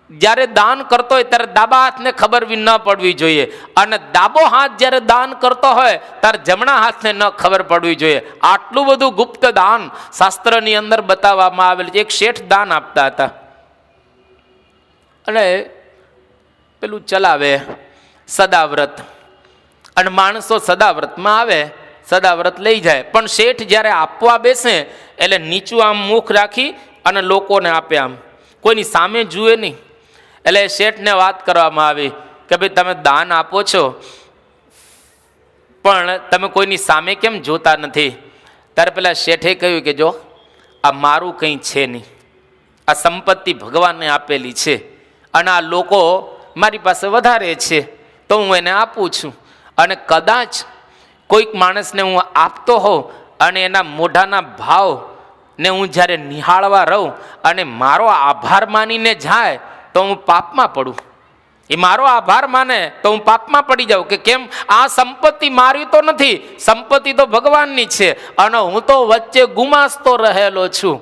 જ્યારે દાન કરતો હોય ત્યારે ડાબા હાથને ખબર ન પડવી જોઈએ, અને ડાબો હાથ જ્યારે દાન કરતો હોય ત્યારે જમણા હાથને ન ખબર પડવી જોઈએ. આટલું બધું ગુપ્ત દાન શાસ્ત્રની અંદર બતાવવામાં આવેલું છે. એક શેઠ દાન આપતા હતા, અને પેલું ચલાવે સદાવ્રત, અને માણસો સદાવ્રતમાં આવે, સદાવ્રત લઈ જાય, પણ શેઠ જ્યારે આપવા બેસે એટલે નીચું આમ મુખ રાખી અને લોકોને આપે, આમ કોઈની સામે જુએ નહીં. એટલે શેઠને વાત કરવામાં આવી કે ભાઈ તમે દાન આપો છો પણ તમે કોઈની સામે કેમ જોતા નથી? ત્યારે પેલા શેઠે કહ્યું કે જો આ મારું કંઈ છે નહીં, આ સંપત્તિ ભગવાનને આપેલી છે, અને આ લોકો મારી પાસે વધારે છે તો હું એને આપું છું. અને કદાચ કોઈક માણસને હું આપતો હોઉં અને એના મોઢાના ભાવ ને હું જ્યારે નિહાળવા રહું અને મારો આભાર માનીને જાય તો હું પાપમાં પડું. એ મારો આભાર માને તો હું પાપમાં પડી જાઉં કે કેમ, આ સંપત્તિ મારી તો નથી, સંપત્તિ તો ભગવાનની છે, અને હું તો વચ્ચે ગુમાસતો રહેલો છું.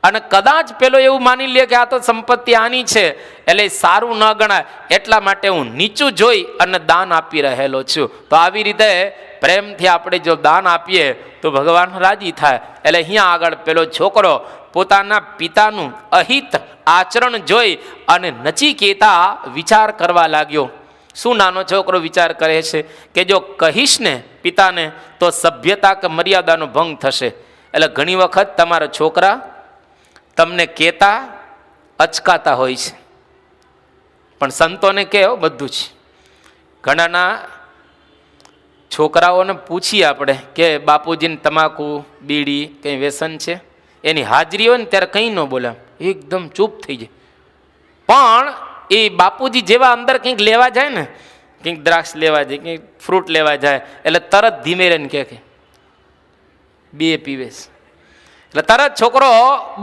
અને કદાચ પેલો એવું માની લે કે આ તો સંપત્તિ આની છે, એટલે સારું ન ગણાય, એટલા માટે હું નીચું જોઈ અને દાન આપી રહેલો છું. તો આવી રીતે પ્રેમથી આપણે જો દાન આપીએ તો ભગવાન રાજી થાય. એટલે અહીંયા આગળ પેલો છોકરો પોતાના પિતાનું અહિત આચરણ જોઈ અને નચિકેતા વિચાર કરવા લાગ્યો. શું નાનો છોકરો વિચાર કરે છે કે જો કહીશ ને પિતાને તો સભ્યતા કે મર્યાદાનો ભંગ થશે. એટલે ઘણી વખત તમારા છોકરા તમને કહેતા અચકાતા હોય છે, પણ સંતોને કહે બધું જ. ઘણાના છોકરાઓને પૂછીએ આપણે કે બાપુજીને તમાકુ, બીડી કંઈ વ્યસન છે, એની હાજરી હોય ને ત્યારે કંઈ ન બોલે, એકદમ ચૂપ થઈ જાય. પણ એ બાપુજી જેવા અંદર કંઈક લેવા જાય ને, કંઈક દ્રાક્ષ લેવા જાય, કંઈક ફ્રૂટ લેવા જાય, એટલે તરત ધીમે રહીને કહે બે પીવે છે. એટલે તરત છોકરો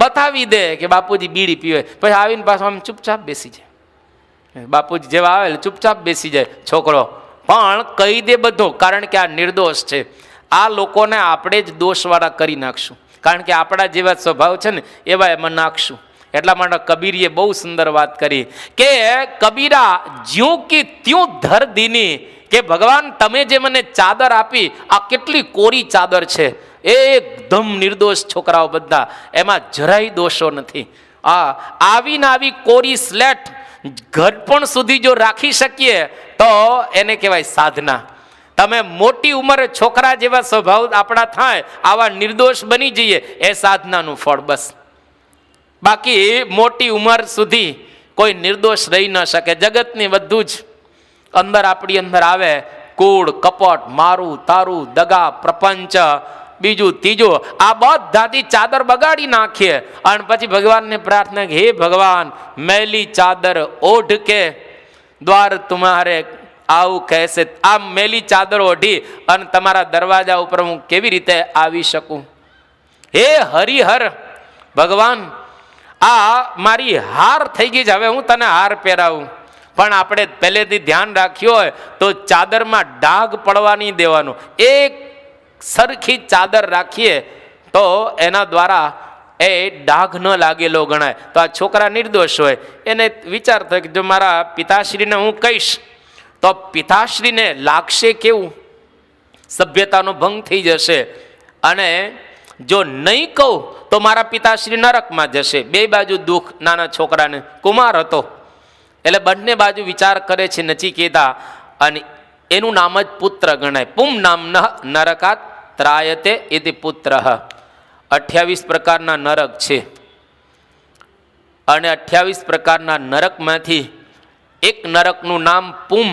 બતાવી દે કે બાપુજી બીડી પીવે, પછી આવીને પાછો આમ ચૂપચાપ બેસી જાય. બાપુજી જેવા આવે એટલે ચૂપચાપ બેસી જાય છોકરો, પણ કહી દે બધું, કારણ કે આ નિર્દોષ છે. આ લોકોને આપણે જ દોષવાળા કરી નાખશું, કારણ કે આપણા જેવા સ્વભાવ છે ને એવા એમાં નાખશું. એટલા માટે કબીરીએ બહુ સુંદર વાત કરી કે કબીરા જ્યું કે ત્યું ધર દીની, કે ભગવાન તમે જે મને ચાદર આપી આ કેટલી કોરી ચાદર છે, એકદમ નિર્દોષ છોકરાઓ બધા, એમાં જરાય દોષો નથી. આવીને આવી કોરી સ્લેટ ઘડપણ સુધી જો રાખી શકીએ તો એને કહેવાય સાધના. તમે મોટી ઉંમરે છોકરા જેવા સ્વભાવ આપણા થાય, આવા નિર્દોષ બની જઈએ, એ સાધનાનું ફળ બસ. બાકી મોટી ઉંમર સુધી કોઈ નિર્દોષ રહી ન શકે. જગતની બધું જ અંદર આપણી અંદર આવે, કૂડ, કપટ, મારું તારું, દગા, પ્રપંચ, બીજું ત્રીજું, આ બધાથી ચાદર બગાડી નાખીએ અને પછી ભગવાનને પ્રાર્થના કે હે ભગવાન, મેલી ચાદર ઓઢ કે દ્વાર તુમ્હારે આવું કહેશે. આ મેલી ચાદર ઓઢી અને તમારા દરવાજા ઉપર હું કેવી રીતે આવી શકું? હે હરિહર ભગવાન, આ મારી હાર થઈ ગઈ છે, હવે હું તને હાર પહેરાવું. પણ આપણે પહેલેથી ધ્યાન રાખ્યું હોય તો ચાદરમાં ડાઘ પડવા નહીં દેવાનું. એક સરખી ચાદર રાખીએ તો એના દ્વારા એ ડાઘ ન લાગેલો ગણાય. તો આ છોકરા નિર્દોષ હોય, એને વિચાર થાય કે જો મારા પિતાશ્રીને હું કહીશ તો પિતાશ્રીને લાગશે કેવું? સભ્યતાનો ભંગ થઈ જશે. અને જો નહીં કહું તો મારા પિતાશ્રી નરકમાં જશે. બે બાજુ દુઃખ. નાના છોકરાને કુમાર હતો એટલે બંને બાજુ વિચાર કરે છે નચિકેતા, અને એનું નામ જ પુત્ર ગણાય. પુમ નામ નરકાત ત્રાયતે ઇતિ પુત્ર. 28 પ્રકારના નરક છે અને 28 પ્રકારના નરકમાંથી એક નરકનું નામ પુમ.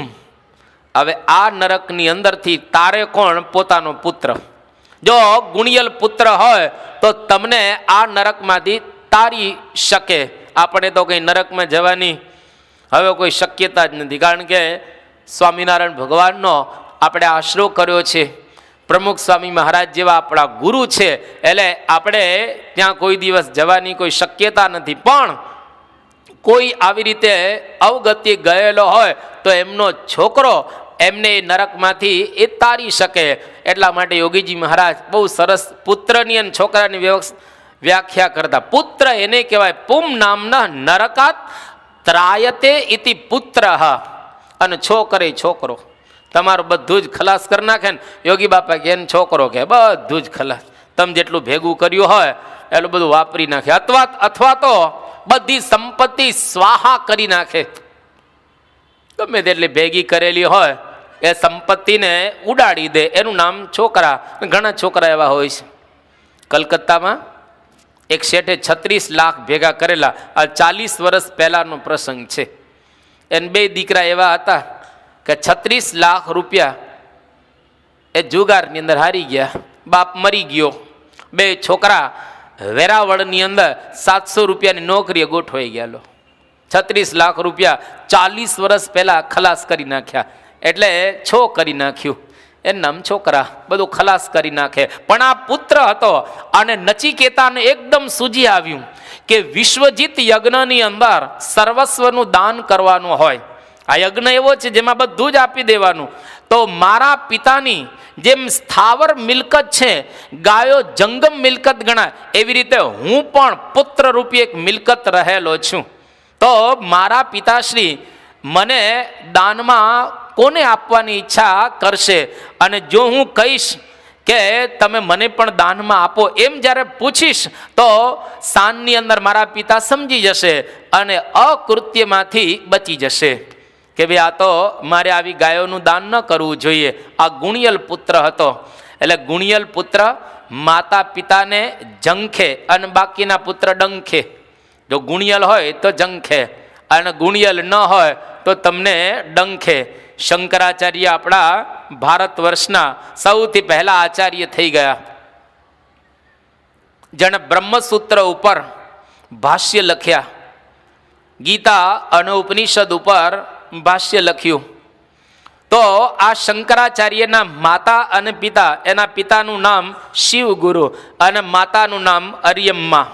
હવે આ નરકની અંદરથી તારે કોણ? પોતાનો પુત્ર. જો ગુણિયલ પુત્ર હોય તો તમને આ નરકમાંથી તારી શકે. આપણે તો કંઈ નરકમાં જવાની હવે કોઈ શક્યતા જ નથી, કારણ કે સ્વામિનારાયણ ભગવાનનો આપણે આશરો કર્યો છે. પ્રમુખ સ્વામી મહારાજ જેવા આપણા ગુરુ છે, એટલે આપણે ત્યાં કોઈ દિવસ જવાની કોઈ શક્યતા નથી. પણ કોઈ આવી રીતે અવગતિ ગયેલો હોય તો એમનો છોકરો એમને નરકમાંથી એ તારી શકે. એટલા માટે યોગીજી મહારાજ બહુ સરસ પુત્રની અને છોકરાની વ્યાખ્યા કરતા. પુત્ર એને કહેવાય પુમ નામના નરકાત ત્રાયતે ઇતિ પુત્ર. અને છોકરે છોકરો તમારું બધું જ ખલાસ કરી નાખે ને. યોગી બાપા કે છોકરો કે બધું જ ખલાસ, તમે જેટલું ભેગું કર્યું હોય એટલું બધું વાપરી નાખે. અથવા તો બધી સંપત્તિ સ્વાહા કરી નાખે. ગમે તેટલી ભેગી કરેલી હોય એ સંપત્તિને ઉડાડી દે. એનું નામ છોકરા. ઘણા છોકરા એવા હોય છે. કલકત્તામાં એક શેઠે 36 લાખ ભેગા કરેલા. આ 40 વર્ષ પહેલાનો પ્રસંગ છે. એને 2 દીકરા એવા હતા કે 36 લાખ રૂપિયા એ જુગારની અંદર હારી ગયા. બાપ મરી ગયો. 2 છોકરા વેરાવળની અંદર 700 રૂપિયાની નોકરીએ ગોઠવાઈ ગયા. 36 લાખ રૂપિયા 40 વર્ષ પહેલા ખલાસ કરી નાખ્યા. એટલે છો કરી નાખ્યું. એનું નામ છોકરા. બધું ખલાસ કરી નાખે. પણ આ પુત્ર હતો અને નચિકેતાને એકદમ સૂજી આવ્યું કે વિશ્વજીત યજ્ઞની અંદર સર્વસ્વનું દાન કરવાનું હોય. આ યજ્ઞ એવો છે જેમાં બધું જ આપી દેવાનું. તો મારા પિતાની જેમ સ્થાવર મિલકત છે, ગાયો જંગમ મિલકત ગણાય, એવી રીતે હું પણ પુત્ર રૂપી એક મિલકત રહેલો છું. તો મારા પિતાશ્રી મને દાનમાં કોને આપવાની ઈચ્છા કરશે? અને જો હું કહીશ કે તમે મને પણ દાનમાં આપો એમ જ્યારે પૂછીશ તો સાંજની અંદર મારા પિતા સમજી જશે અને અકૃત્યમાંથી બચી જશે કે ભાઈ આ તો મારે આવી ગાયોનું દાન ન કરવું જોઈએ. આ ગુણિયલ પુત્ર હતો. એટલે ગુણિયલ પુત્ર માતા પિતાને જંખે અને બાકીના પુત્ર ડંખે. જો ગુણિયલ હોય તો જંખે અને ગુણિયલ ન હોય તો તમને ડંખે. શંકરાચાર્ય આપણા ભારત વર્ષના સૌથી પહેલા આચાર્ય થઈ ગયા. જેણે બ્રહ્મસૂત્ર ઉપર ભાષ્ય લખ્યા, ગીતા અને ઉપનિષદ ઉપર ભાષ્ય લખ્યું. તો આ શંકરાચાર્યના માતા અને પિતા, એના પિતાનું નામ શિવગુરુ અને માતાનું નામ અરિયમ્મા.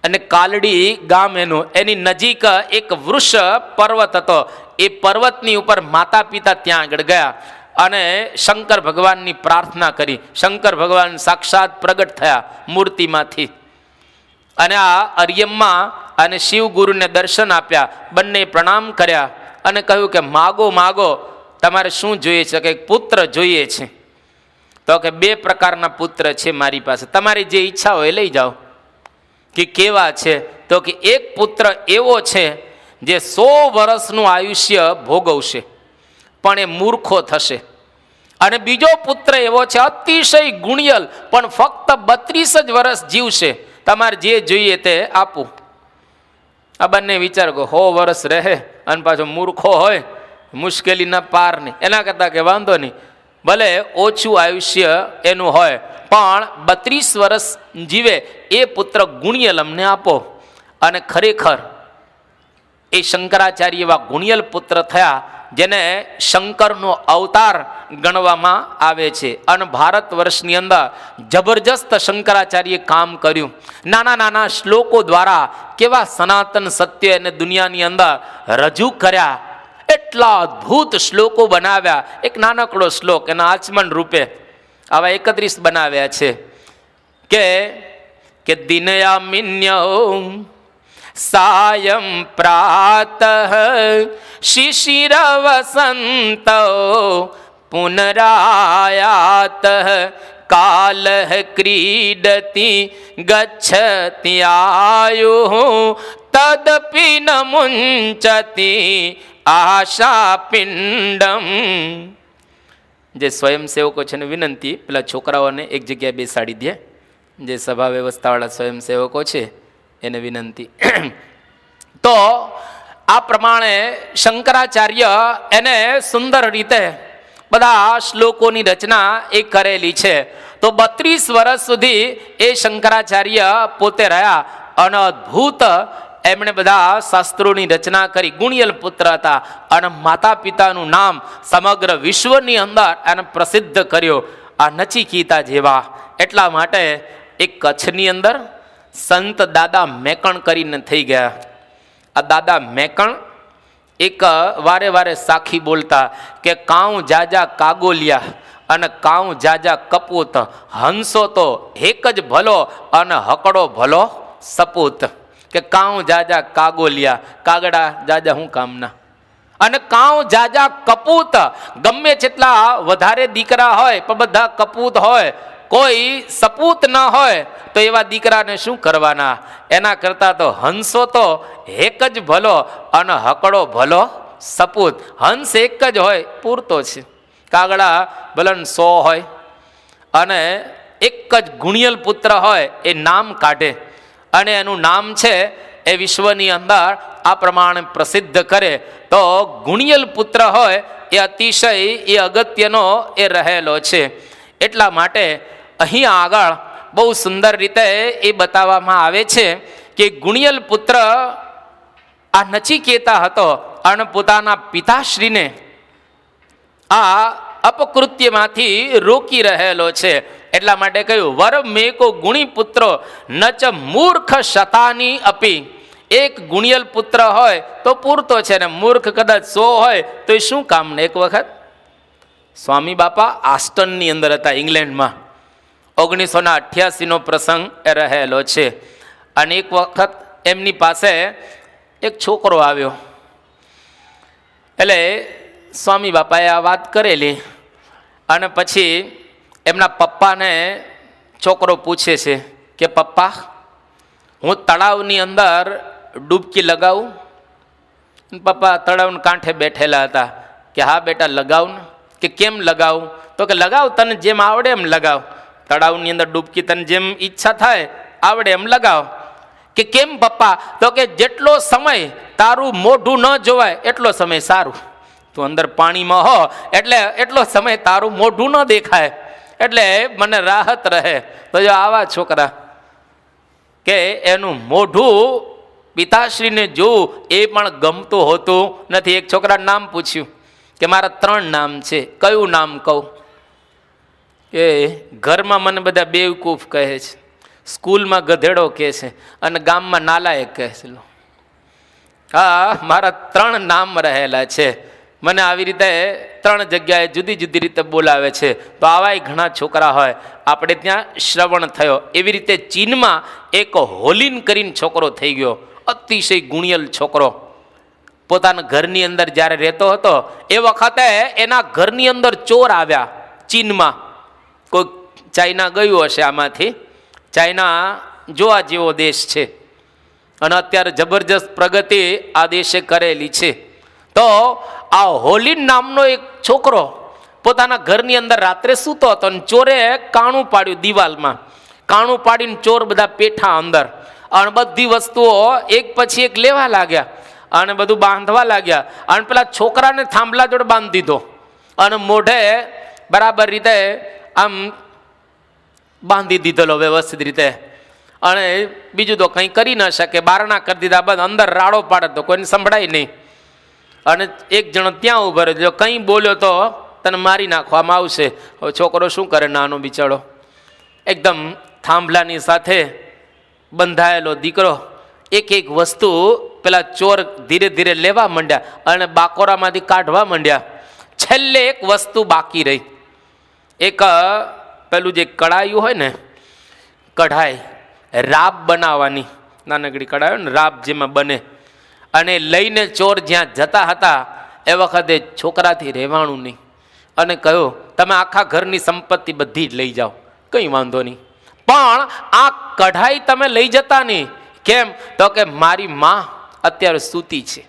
અને કાલડી ગામ એનું, એની નજીક એક વૃક્ષ પર્વત હતો. એ પર્વતની ઉપર માતા પિતા ત્યાં આગળ ગયા અને શંકર ભગવાનની પ્રાર્થના કરી. શંકર ભગવાન સાક્ષાત પ્રગટ થયા મૂર્તિમાંથી અને આ અરિયમ્મા અને શિવગુરુને દર્શન આપ્યા. બંને પ્રણામ કર્યા અને કહ્યું કે માગો માગો, તમારે શું જોઈએ છે? કે પુત્ર જોઈએ છે. તો કે 2 પ્રકારના પુત્ર છે મારી પાસે, તમારી જે ઈચ્છા હોય લઈ જાઓ. કે કેવા છે? તો કે એક પુત્ર એવો છે જે 100 વર્ષનું આયુષ્ય ભોગવશે પણ એ મૂર્ખો થશે. અને બીજો પુત્ર એવો છે અતિશય ગુણિયલ, પણ ફક્ત 32 જ વર્ષ જીવશે, તમારે જે જોઈએ તે આપું. આ બંને વિચાર કરો, 100 વર્ષ રહે અને પાછો મૂર્ખો હોય, મુશ્કેલીના પાર નહીં, એના કરતાં કે વાંધો નહીં, ભલે ઓછું આયુષ્ય એનું હોય પણ 32 વર્ષ જીવે એ પુત્ર ગુણિયલ અમને આપો. અને ખરેખર એ શંકરાચાર્ય એવા ગુણિયલ પુત્ર થયા જેને શંકરનો અવતાર ગણવામાં આવે છે. અને ભારત વર્ષની અંદર જબરજસ્ત શંકરાચાર્યએ કામ કર્યું. નાના નાના શ્લોકો દ્વારા કેવા સનાતન સત્ય એને દુનિયાની અંદર રજૂ કર્યા. એટલા અદ્ભુત શ્લોકો બનાવ્યા. એક નાનકડો શ્લોક એના આચમન રૂપે આવા 31 બનાવ્યા છે કે દિનયામિન્ય સાયં પ્રાતઃ શિશિર વસંત પુનરાયાત કાલ ક્રીડતી ગચ્છતિ આયુ તદપી ન મુંચતી આશા પિંડમ. જે સ્વયંસેવકો છે ને વિનંતી, પેલા છોકરાઓને એક જગ્યાએ બેસાડી દે, જે સભા વ્યવસ્થાવાળા સ્વયંસેવકો છે એને વિનંતી. તો આ પ્રમાણે શંકરાચાર્ય એને સુંદર રીતે બધા શ્લોકોની રચના એ કરેલી છે. તો 32 વર્ષ સુધી એ શંકરાચાર્ય પોતે રહ્યા અને અદ્ભુત એમણે બધા શાસ્ત્રોની રચના કરી. ગુણિયલ પુત્ર હતા અને માતા પિતાનું નામ સમગ્ર વિશ્વની અંદર એને પ્રસિદ્ધ કર્યો, આ નચિકેતા જેવા. એટલા માટે એક કચ્છની અંદર સંત દાદા મેકણ કરીને થઈ ગયા. આ દાદા મેકણ એક વારે વારે સાખી બોલતા કે કાઉ જાજા કાગોલિયા અને કાઉ જાજા કપૂત, હંસો તો એક જ ભલો અને હકડો ભલો સપૂત. કે કાઉ જાજા કાગોલિયા, કાગડા જાજા હું કામના, અને કાઉ જાજા કપૂત, ગમે જેટલા વધારે દીકરા હોય પણ બધા કપૂત હોય, કોઈ સપૂત ન હોય તો એવા દીકરાને શું કરવાના. એના કરતાં તો હંસો તો એક જ ભલો અને હકડો ભલો સપૂત. હંસ એક જ હોય પૂરતો છે, કાગડા ભલન 100 હોય. અને એક જ ગુણિયલ પુત્ર હોય એ નામ કાઢે અને એનું નામ છે એ વિશ્વની અંદર આ પ્રમાણે પ્રસિદ્ધ કરે. તો ગુણિયલ પુત્ર હોય એ અતિશય એ અગત્યનો એ રહેલો છે. એટલા માટે અહીંયા આગળ બહુ સુંદર રીતે એ બતાવવામાં આવે છે કે ગુણિયલ પુત્ર આ નચિકેતા હતો અને પોતાના પિતાશ્રીને આ અપકૃત્યમાંથી રોકી રહેલો છે. એટલા માટે કહ્યું વર મેકો ગુણી પુત્રો નચ મૂર્ખ શતાની અપી. એક ગુણિયલ પુત્ર હોય તો પૂરતો છે ને મૂર્ખ કદાચ 100 હોય તો એ શું કામને. એક વખત સ્વામી બાપા આસ્ટનની અંદર હતા ઇંગ્લેન્ડમાં, 1988નો પ્રસંગ રહેલો છે. અને એક વખત એમની પાસે એક છોકરો આવ્યો, એટલે સ્વામી બાપાએ આ વાત કરેલી. અને પછી એમના પપ્પાને છોકરો પૂછે છે કે પપ્પા હું તળાવની અંદર ડૂબકી લગાવું. પપ્પા તળાવના કાંઠે બેઠેલા હતા કે હા બેટા લગાવ ને. કે કેમ લગાવું? તો કે લગાવ, તને જેમ આવડે એમ લગાવ, તળાવની અંદર ડૂબકી તને જેમ ઈચ્છા થાય આવડે એમ લગાવ. કે કેમ પપ્પા? તો કે જેટલો સમય તારું મોઢું ન જોવાય એટલો સમય સારું. તું અંદર પાણીમાં હો એટલે એટલો સમય તારું મોઢું ન દેખાય એટલે મને રાહત રહે. તો જો આવા છોકરા કે એનું મોઢું પિતાશ્રીને જોવું એ પણ ગમતું હોતું નથી. એક છોકરાનું નામ પૂછ્યું કે મારા 3 નામ છે, કયું નામ કહું? એ ઘરમાં મને બધા બેવકૂફ કહે છે, સ્કૂલમાં ગધેડો કહે છે અને ગામમાં નાલાયક કહે છે. હા, મારા 3 નામ રહેલા છે. મને આવી રીતે 3 જગ્યાએ જુદી જુદી રીતે બોલાવે છે. તો આવાય ઘણા છોકરા હોય. આપણે ત્યાં શ્રવણ થયો એવી રીતે ચીનમાં એક હોલીન કરીને છોકરો થઈ ગયો, અતિશય ગુણિયલ છોકરો. પોતાના ઘરની અંદર જ્યારે રહેતો હતો એ વખતે એના ઘરની અંદર ચોર આવ્યા. ચીનમાં કોઈ ચાઇના ગયું હશે આમાંથી. ચાઇના જોવા જેવો દેશ છે અને અત્યારે જબરજસ્ત પ્રગતિ આ દેશે કરેલી છે. તો આ હોલીન નામનો એક છોકરો પોતાના ઘરની અંદર રાત્રે સૂતો હતો અને ચોરે કાણું પાડ્યું દિવાલમાં. કાણું પાડીને ચોર બધા પેઠા અંદર, અને બધી વસ્તુઓ એક પછી એક લેવા લાગ્યા અને બધું બાંધવા લાગ્યા. અને પેલા છોકરાને થાંભલા જોડે બાંધી દીધો અને મોઢે બરાબર રીતે આમ બાંધી દીધેલો વ્યવસ્થિત રીતે. અને બીજું તો કંઈ કરી ન શકે, બારણા કરી દીધા, બસ અંદર રાડો પાડે તો કોઈને સંભળાય નહીં. અને એક જણો ત્યાં ઉભો રહ્યો, જો કંઈ બોલ્યો તો તને મારી નાખવામાં આવશે. હવે છોકરો શું કરે, નાનો બિચારો, એકદમ થાંભલાની સાથે બંધાયેલો દીકરો એક એક વસ્તુ પેલા ચોર ધીરે ધીરે લેવા માંડ્યા અને બાકોરામાંથી કાઢવા માંડ્યા. છેલ્લે એક વસ્તુ બાકી રહી, એક પેલું જે કડાયું હોય ને, કઢાઈ રાબ બનાવવાની, નાનકડી કઢાઈ હોય ને રાબ જેમાં બને, અને લઈને ચોર જ્યાં જતા હતા એ વખતે છોકરાથી રહેવાણું નહીં અને કહ્યું તમે આખા ઘરની સંપત્તિ બધી જ લઈ જાઓ, કંઈ વાંધો નહીં, પણ આ કઢાઈ તમે લઈ જતા નહીં. કેમ? તો કે મારી માં અત્યારે સૂતી છે,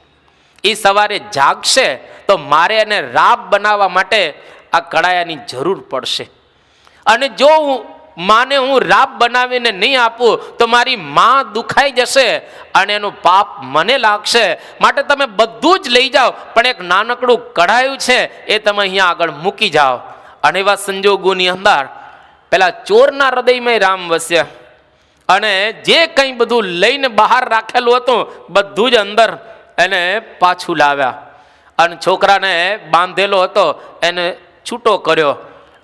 એ સવારે જાગશે તો મારે એને રાબ બનાવવા માટે આ કઢાયાની જરૂર પડશે. અને જો માને હું રાબ બનાવીને નહીં આપું તો મારી માં દુખાઈ જશે અને એનું પાપ મને લાગશે. માટે તમે બધું જ લઈ જાઓ, પણ એક નાનકડું કઢાયું છે એ તમે અહીંયા આગળ મૂકી જાઓ. અને એવા સંજોગોની અંદર પેલા ચોરના હૃદયમાં રામ વસ્યા અને જે કંઈ બધું લઈને બહાર રાખેલું હતું બધું જ અંદર એને પાછું લાવ્યા અને છોકરાને બાંધેલો હતો એને છૂટો કર્યો.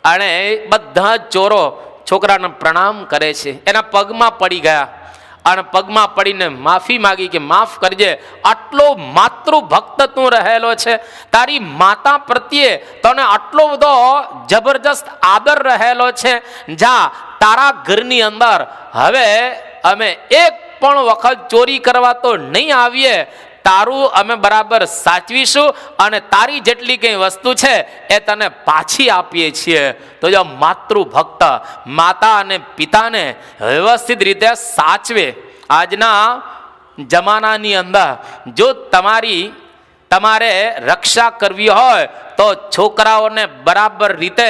અને બધા જ ચોરો છોકરાને પ્રણામ કરે છે, એના પગમાં પડી ગયા અને પગમાં પડીને માફી માગી કે માફ કરજે, આટલો માતૃભક્ત તું રહેલો છે, તારી માતા પ્રત્યે તને આટલો બધો જબરજસ્ત આદર રહેલો છે, જા તારા ઘરની અંદર હવે અમે એક પણ વખત ચોરી કરવા તો નહીં આવીએ, તારું અમે બરાબર સાચવીશું અને તારી જેટલી કંઈ વસ્તુ છે એ તને પાછી આપીએ છીએ. તો જો માતૃભક્ત માતા અને પિતાને વ્યવસ્થિત રીતે સાચવે. આજના જમાનાની અંદર જો તમારે રક્ષા કરવી હોય તો છોકરાઓને બરાબર રીતે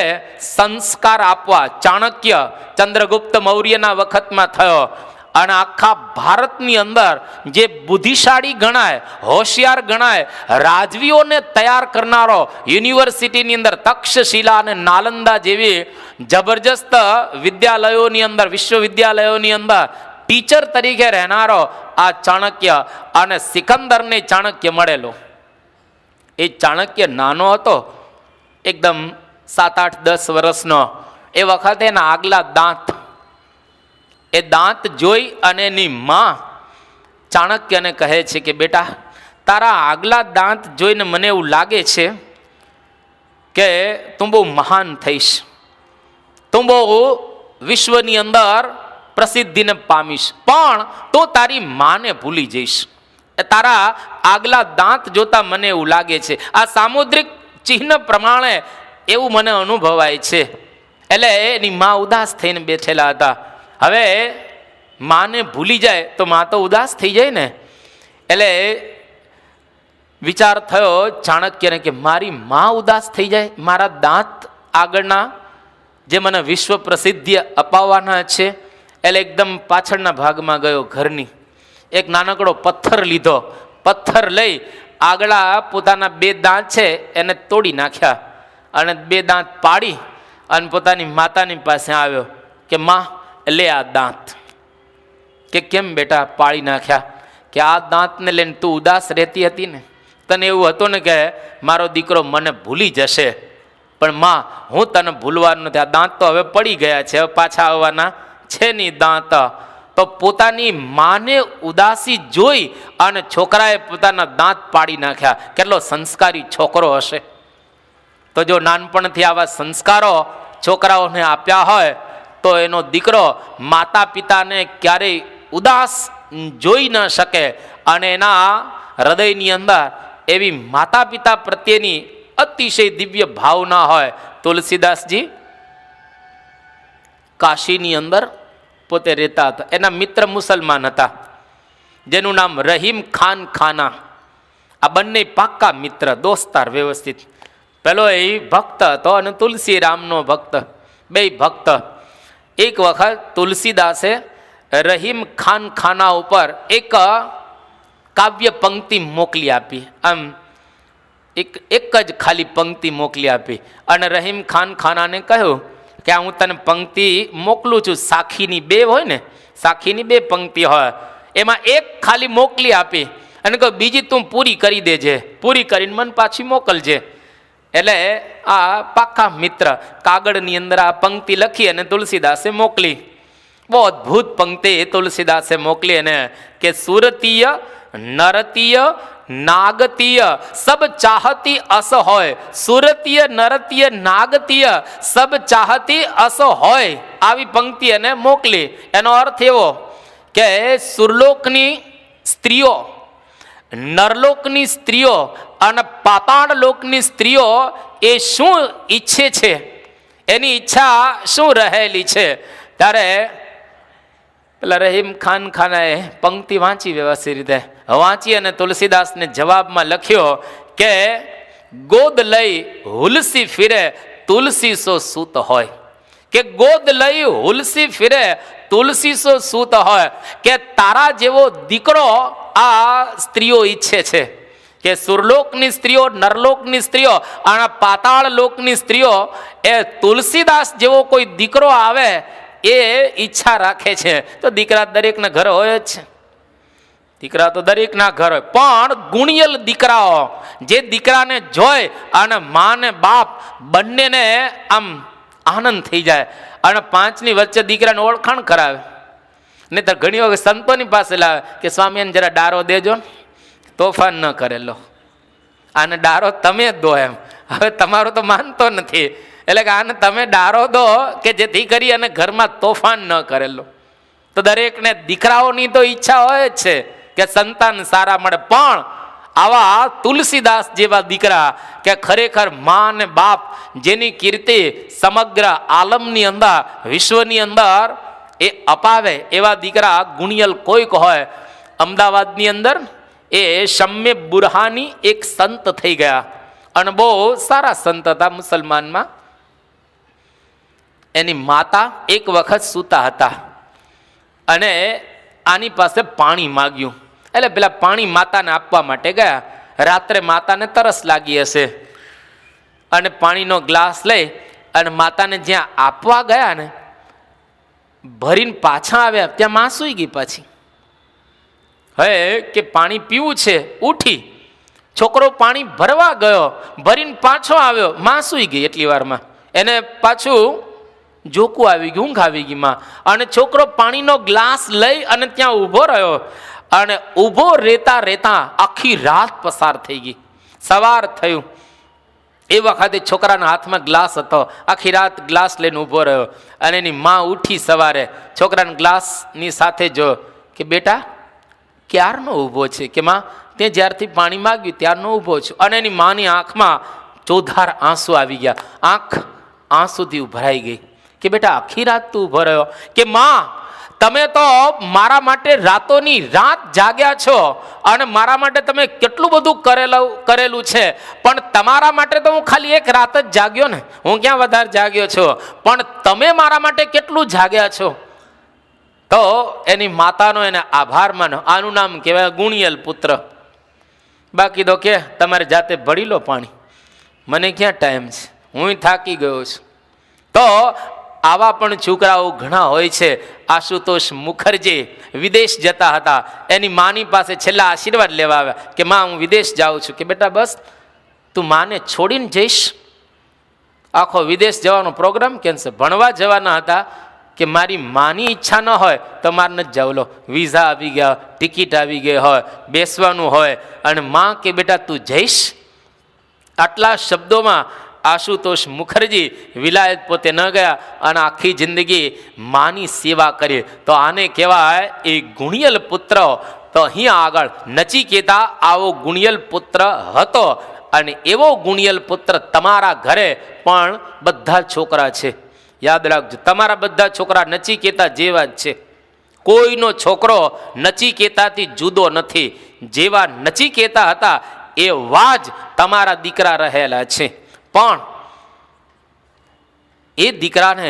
સંસ્કાર આપવા. ચાણક્ય ચંદ્રગુપ્ત મૌર્યના વખતમાં થયો અને આખા ભારતની અંદર જે બુદ્ધિશાળી ગણાય, હોશિયાર ગણાય, રાજવીઓને તૈયાર કરનારો, યુનિવર્સિટીની અંદર તક્ષશિલા અને નાલંદા જેવી જબરજસ્ત વિદ્યાલયોની અંદર, વિશ્વવિદ્યાલયોની અંદર ટીચર તરીકે રહેનારો આ ચાણક્ય, અને સિકંદરને ચાણક્ય મળેલો. એ ચાણક્ય નાનો હતો, એકદમ 7, 8, 10 વર્ષનો. એ વખતે એના આગલા દાંત, એ દાંત જોઈ અને એની માં ચાણક્યને કહે છે કે બેટા, તારા આગલા દાંત જોઈને મને એવું લાગે છે કે તું બહુ મહાન થઈશ, તું બહુ વિશ્વની અંદર પ્રસિદ્ધિને પામીશ, પણ તું તારી માને ભૂલી જઈશ. તારા આગલા દાંત જોતા મને એવું લાગે છે, આ સામુદ્રિક ચિહ્ન પ્રમાણે એવું મને અનુભવાય છે. એટલે એની માં ઉદાસ થઈને બેઠેલા હતા. હવે માને ભૂલી જાય તો માં તો ઉદાસ થઈ જાય ને. એટલે વિચાર થયો ચાણક્યને કે મારી માં ઉદાસ થઈ જાય, મારા દાંત આગળના જે મને વિશ્વ પ્રસિદ્ધિ અપાવવાના છે. એટલે એકદમ પાછળના ભાગમાં ગયો ઘરની, એક નાનકડો પથ્થર લીધો, પથ્થર લઈ આગળના પોતાના 2 દાંત છે એને તોડી નાખ્યા અને 2 દાંત પાડી અને પોતાની માતાની પાસે આવ્યો કે માં લે આ દાંત. કે કેમ બેટા પાડી નાખ્યા? કે આ દાંતને લઈને તું ઉદાસ રહેતી હતી ને, તને એવું હતું ને કે મારો દીકરો મને ભૂલી જશે, પણ માં હું તને ભૂલવાનું નથી, આ દાંત તો હવે પડી ગયા છે, હવે પાછા આવવાના છે નહીં દાંત. તો પોતાની માને ઉદાસી જોઈ અને છોકરાએ પોતાના દાંત પાડી નાખ્યા. કેટલો સંસ્કારી છોકરો હશે! તો જો નાનપણથી આવા સંસ્કારો છોકરાઓને આપ્યા હોય તો એનો દીકરો માતા પિતાને ક્યારેય ઉદાસ જોઈ ન શકે અને એના હૃદયની અંદર એવી માતા પિતા પ્રત્યેની અતિશય દિવ્ય ભાવના હોય. તુલસીદાસજી કાશીની અંદર પોતે રહેતા હતા, એના મિત્ર મુસલમાન હતા જેનું નામ રહીમ ખાન ખાના. આ બંને પાક્કા મિત્ર, દોસ્તાર વ્યવસ્થિત. પેલો એ ભક્ત હતો અને તુલસીરામનો ભક્ત, બે ભક્ત. એક વખત તુલસીદાસે રહીમ ખાન ખાના ઉપર એક કાવ્ય પંક્તિ મોકલી આપી. આમ એક જ ખાલી પંક્તિ મોકલી આપી અને રહીમ ખાન ખાનાને કહ્યું કે હું તને પંક્તિ મોકલું છું. સાખીની બે હોય ને, સાખીની બે પંક્તિ હોય, એમાં એક ખાલી મોકલી આપી અને કહ્યું બીજી તું પૂરી કરી દેજે, પૂરી કરીને મને પાછી મોકલજે. એટલે આ પાક્કા મિત્ર કાગળની અંદર આ પંક્તિ લખી અને તુલસીદાસે મોકલી. બહુ અદ્ભુત પંક્તિ તુલસીદાસે મોકલી અને કે સુરતીય નરતીય નાગતીય સબ ચાહતી અસ હોય, સુરતીય નરતીય નાગતીય સબ ચાહતી અસ હોય, આવી પંક્તિ એને મોકલી. એનો અર્થ એવો કે સુરલોકની સ્ત્રીઓ, નરલોકની સ્ત્રીઓ અને પાતાળ લોકની સ્ત્રીઓ એ શું ઈચ્છે છે, એની ઈચ્છા શું રહેલી છે. ત્યારે પેલા રહીમ ખાન ખાનાએ પંક્તિ વાંચી વ્યવસ્થિત રીતે વાંચી અને તુલસીદાસને જવાબમાં લખ્યો કે ગોદ લઈ હુલસી ફિરે તુલસી સો સૂત હોય, કે ગોદ લઈ હુલસી ફિરે તુલસી સો સૂત હોય, કે તારા જેવો દીકરો આ સ્ત્રીઓ ઈચ્છે છે. કે સુરલોકની સ્ત્રીઓ, નરલોકની સ્ત્રીઓ અને પાતાળ લોકની સ્ત્રીઓ એ તુલસીદાસ જેવો કોઈ દીકરો આવે એ ઈચ્છા રાખે છે. તો દીકરા દરેકના ઘર હોય જ છે, દીકરા તો દરેકના ઘર હોય, પણ ગુણિયલ દીકરાઓ જે દીકરાને જોઈ અને મા ને બાપ બંનેને આમ આનંદ થઈ જાય અને પાંચની વચ્ચે દીકરાને ઓળખાણ કરાવે. નહીં તો ઘણી વખત સંતોની પાસે લાવે કે સ્વામીને જરા ડારો દેજો, તોફાન ન કરેલો, આને ડારો તમે જ દો. એમ હવે તમારો તો માનતો નથી, એટલે કે આને તમે ડારો દો કે જેથી કરી અને ઘરમાં તોફાન ન કરેલો. તો દરેકને દીકરાઓની તો ઈચ્છા હોય જ છે કે સંતાન સારા મળે, પણ આવા તુલસીદાસ જેવા દીકરા કે ખરેખર મા અને બાપ જેની કીર્તિ સમગ્ર આલમની અંદર, વિશ્વની અંદર એ અપાવે એવા દીકરા ગુણિયલ કોઈક હોય. અમદાવાદની અંદર એ શમ્મે બુરહાની એક સંત થઈ ગયા અને બહુ સારા સંત હતા મુસલમાનમાં. એની માતા એક વખત સૂતા હતા અને આની પાસે પાણી માગ્યું. એટલે પેલા પાણી માતાને આપવા માટે ગયા. રાત્રે માતાને તરસ લાગી હશે અને પાણીનો ગ્લાસ લઈ અને માતાને જ્યાં આપવા ગયા ને ભરીને પાછા આવ્યા ત્યાં માં સૂઈ ગઈ. પાછી હવે કે પાણી પીવું છે, ઉઠી, છોકરો પાણી ભરવા ગયો, ભરીને પાછો આવ્યો, માં સૂઈ ગઈ. એટલી વારમાં એને પાછું જોકું આવી ગયું, ઊંઘ આવી ગઈ માં. અને છોકરો પાણીનો ગ્લાસ લઈ અને ત્યાં ઊભો રહ્યો અને ઊભો રહેતા રહેતા આખી રાત પસાર થઈ ગઈ. સવાર થયું એ વખતે છોકરાના હાથમાં ગ્લાસ હતો, આખી રાત ગ્લાસ લઈને ઊભો રહ્યો અને એની માં ઉઠી સવારે છોકરાના ગ્લાસની સાથે જો કે બેટા ક્યારનો ઊભો છે, કે માં તે જ્યારથી પાણી માગ્યું ત્યારનો ઊભો છું. અને એની માની આંખમાં ચોધાર આંસુ આવી ગયા, આંખ આંસુથી ઉભરાઈ ગઈ કે બેટા આખી રાત તું ઊભો રહ્યો, કે માં તમે તો મારા માટે રાતોની રાત જાગ્યા છો અને મારા માટે તમે કેટલું બધું કરેલું છે, પણ તમારા માટે તો હું ખાલી એક રાત જ જાગ્યો ને, હું ક્યાં વધારે જાગ્યો છો, પણ તમે મારા માટે કેટલું જાગ્યા છો. તો એની માતાનો એને આભાર માનો. આનું નામ કહેવાય ગુણિયલ પુત્ર. બાકી તો કે તમારે જાતે ભરી લો પાણી, મને ક્યાં ટાઈમ છે, હું થાકી ગયો છું. તો આવા પણ છોકરાઓ ઘણા હોય છે. આશુતોષ મુખર્જી વિદેશ જતા હતા, એની માની પાસે છેલ્લા આશીર્વાદ લેવા આવ્યા કે માં હું વિદેશ જાઉં છું. કે બેટા બસ તું માને છોડીને જઈશ? આખો વિદેશ જવાનો પ્રોગ્રામ કેન્સલ. ભણવા જવાના હતા કે મારી માની ઈચ્છા ન હોય તો મારે નથી જાવ. લો વિઝા આવી ગયા, ટિકિટ આવી ગઈ હોય, બેસવાનું હોય અને માં કે બેટા તું જઈશ? આટલા શબ્દોમાં આશુતોષ મુખર્જી વિલાયત પોતે ન ગયા અને આખી જિંદગી માની સેવા કરી. તો આને કહેવાય એ ગુણિયલ પુત્ર. તો અહીંયા આગળ નચિકેતા આવો ગુણિયલ પુત્ર હતો અને એવો ગુણિયલ પુત્ર તમારા ઘરે પણ બધા છોકરા છે. યાદ રાખજો, તમારા બધા છોકરા નચિકેતા જેવા જ છે. કોઈનો છોકરો નચિકેતાથી જુદો નથી. જેવા નચિકેતા હતા એવા જ તમારા દીકરા રહેલા છે. પણ એ દીકરાને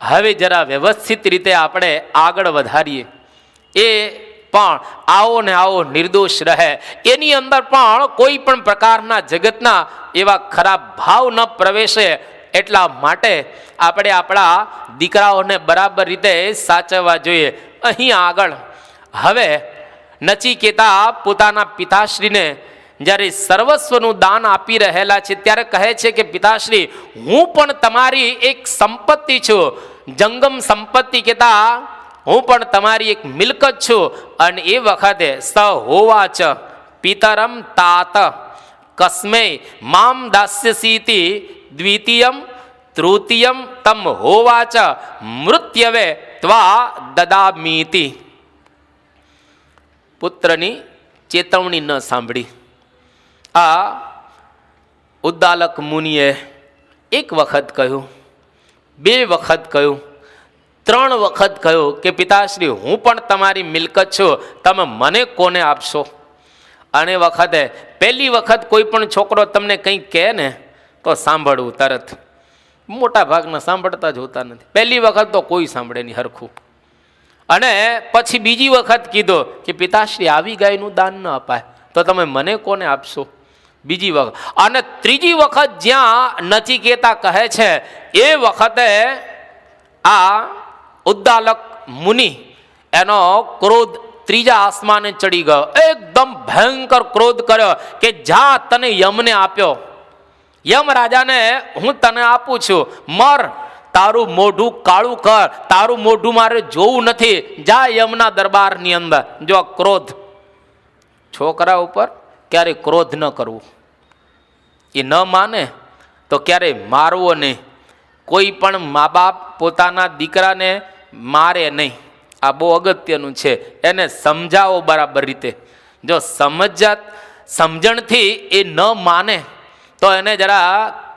હવે જરા વ્યવસ્થિત રીતે આપણે આગળ વધારીએ, એ પણ આવો ને આવો નિર્દોષ રહે, એની અંદર પણ કોઈ પણ પ્રકારના જગતના એવા ખરાબ ભાવ ન પ્રવેશે, એટલા માટે આપણે આપણા દીકરાઓને બરાબર રીતે સાચવવા જોઈએ. અહીં આગળ હવે નચિકેતા પોતાના પિતાશ્રીને જ્યારે સર્વસ્વનું દાન આપી રહેલા છે ત્યારે કહે છે કે પિતાશ્રી, હું પણ તમારી એક સંપત્તિ છું, જંગમ સંપત્તિ કહેતા હું પણ તમારી એક મિલકત છું. અને એ વખતે સ હોવાચ પિતરમ તાત કસ્મે મામ દાસ્યસીતિ દ્વિતીયમ તૃતીયમ તમ હોવાચ મૃત્યવે ત્વા દદામીતિ. પુત્રની ચેતવણી ન સાંભળી આ ઉદ્દાલક મુનિએ એક વખત કહ્યું, બે વખત કહ્યું, 3 વખત કહ્યું કે પિતાશ્રી, હું પણ તમારી મિલકત છું, તમે મને કોને આપશો? અને વખતે પહેલી વખત કોઈ પણ છોકરો તમને કંઈક કહે ને તો સાંભળવું તરત. મોટા ભાગના સાંભળતા જ હોતા નથી. પહેલી વખત તો કોઈ સાંભળે નહીં હરખું. અને પછી બીજી વખત કીધો કે પિતાશ્રી, આવી ગાયનું દાન ન અપાય, તો તમે મને કોને આપશો? બીજી વખત. અને ત્રીજી વખત જ્યાં નચિકેતા કહે છે એ વખતે આ ઉદ્દાલક મુનિ એનો ક્રોધ ત્રીજા આસમાને ચડી ગયો. એકદમ ભયંકર ક્રોધ કર્યો કે જા, તને યમને આપ્યો, યમ રાજાને હું તને આપું છું, મર, તારું મોઢું કાળું કર, તારું મોઢું મારે જોવું નથી, જા યમના દરબારની અંદર. જો ક્રોધ, છોકરા ઉપર ક્યારે ક્રોધ ન કરવું, એ ન માને તો ક્યારે મારવો નહીં. કોઈ પણ મા બાપ પોતાના દીકરાને મારે નહીં, આ બહુ અગત્યનું છે. એને સમજાવો બરાબર રીતે. જો સમજણથી એ ન માને તો એને જરા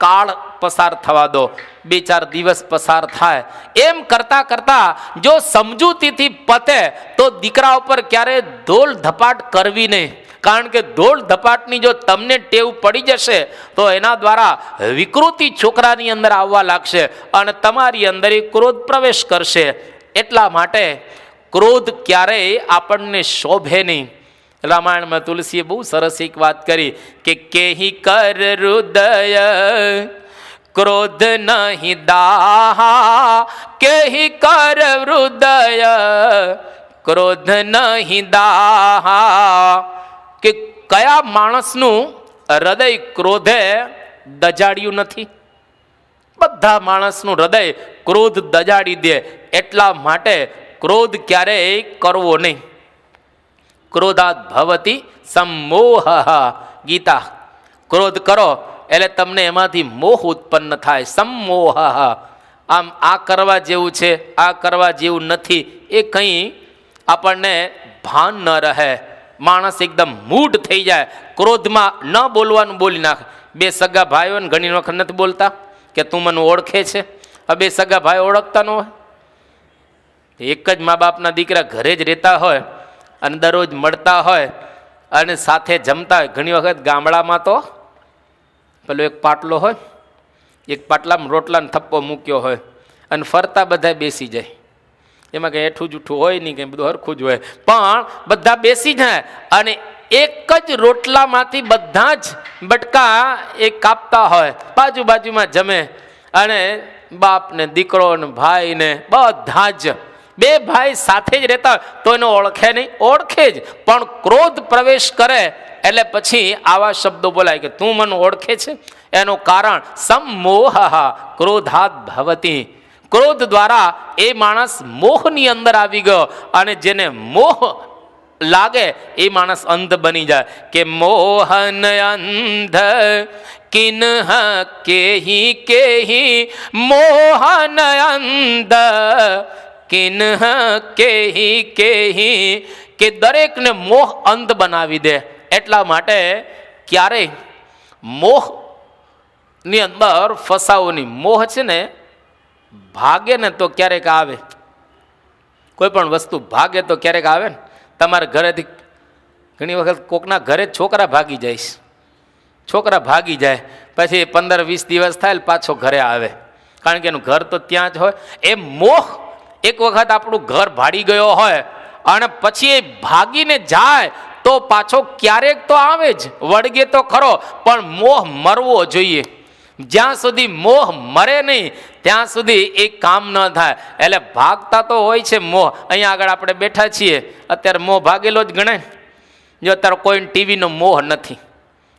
કાળ પસાર થવા દો, 2-4 દિવસ પસાર થાય. એમ કરતાં કરતાં જો સમજૂતીથી પતે તો દીકરા ઉપર ક્યારે ધોલ ધપાટ કરવી નહીં. કારણ કે ધોળ ધપાટની જો તમને ટેવ પડી જશે તો એના દ્વારા વિકૃતિ છોકરાની અંદર આવવા લાગશે અને તમારી અંદર એ ક્રોધ પ્રવેશ કરશે. એટલા માટે ક્રોધ ક્યારેય આપણને શોભે નહીં. રામાયણમાં તુલસીએ બહુ સરસ એક વાત કરી કે કેહી કર હૃદય ક્રોધ નહીં દાહા, કેહી કર હૃદય ક્રોધ નહીં દાહા. કે કયા માણસનું હૃદય ક્રોધે દજાડ્યું નથી? બધા માણસનું હૃદય ક્રોધ દજાડી દે. એટલા માટે ક્રોધ ક્યારેય કરવો નહીં. ક્રોધાત ભવતી સમોહ. ગીતા. ક્રોધ કરો એટલે તમને એમાંથી મોહ ઉત્પન્ન થાય, સમોહ. આમ આ કરવા જેવું છે, આ કરવા જેવું નથી, એ કંઈ આપણને ભાન ન રહે. માણસ એકદમ મૂઢ થઈ જાય, ક્રોધમાં ન બોલવાનું બોલી નાખે. 2 સગા ભાઈઓને ઘણી વખત નથી બોલતા કે તું મને ઓળખે છે. હવે 2 સગા ભાઈ ઓળખતા ન હોય. એક જ મા બાપના દીકરા ઘરે જ રહેતા હોય અને દરરોજ મળતા હોય અને સાથે જમતા હોય. ઘણી વખત ગામડામાં તો પેલો એક પાટલો હોય, એક પાટલામાં રોટલાનો થપ્પો મૂક્યો હોય અને ફરતા બધા બેસી જાય. એમાં કંઈ હેઠું જૂઠું હોય નહીં, કંઈ બધું હરખું જ હોય, પણ બધા બેસી જાય અને એક જ રોટલામાંથી બધા જ બટકા એ કાપતા હોય, બાજુમાં જમે. અને બાપ ને દીકરો ને ભાઈ ને બધા જ 2 ભાઈ સાથે જ રહેતા હોય તો એને ઓળખે નહીં? ઓળખે જ, પણ ક્રોધ પ્રવેશ કરે એટલે પછી આવા શબ્દો બોલાય કે તું મને ઓળખે છે. એનું કારણ સમોહ ક્રોધાત ભવતી. ક્રોધ દ્વારા એ માણસ મોહની અંદર આવી ગયો અને જેને મોહ લાગે એ માણસ અંધ બની જાય. કે મોહન અંધ કિન્હ કેહી કેહી, મોહન અંધ કિન્હ કેહી કેહી. કે દરેકને મોહ અંધ બનાવી દે. એટલા માટે ક્યારેય મોહની અંદર ફસાવોની. મોહ છે ને ભાગે ને તો ક્યારેક આવે, કોઈ પણ વસ્તુ ભાગે તો ક્યારેક આવે ને. તમારા ઘરેથી ઘણી વખત કોકના ઘરે છોકરા ભાગી જાય છે, છોકરા ભાગી જાય, પછી 15-20 દિવસ થાય પાછો ઘરે આવે, કારણ કે એનું ઘર તો ત્યાં જ હોય. એ મોહ એક વખત આપણું ઘર ભાડી ગયો હોય અને પછી એ ભાગીને જાય તો પાછો ક્યારેક તો આવે જ, વળગે તો ખરો, પણ મોહ મરવો જોઈએ. જ્યાં સુધી મોહ મરે નહીં ત્યાં સુધી એ કામ ન થાય. એટલે ભાગતા તો હોય છે મોહ. અહીંયા આગળ આપણે બેઠા છીએ, અત્યારે મોહ ભાગેલો જ ગણાય. જો અત્યારે કોઈને ટીવીનો મોહ નથી,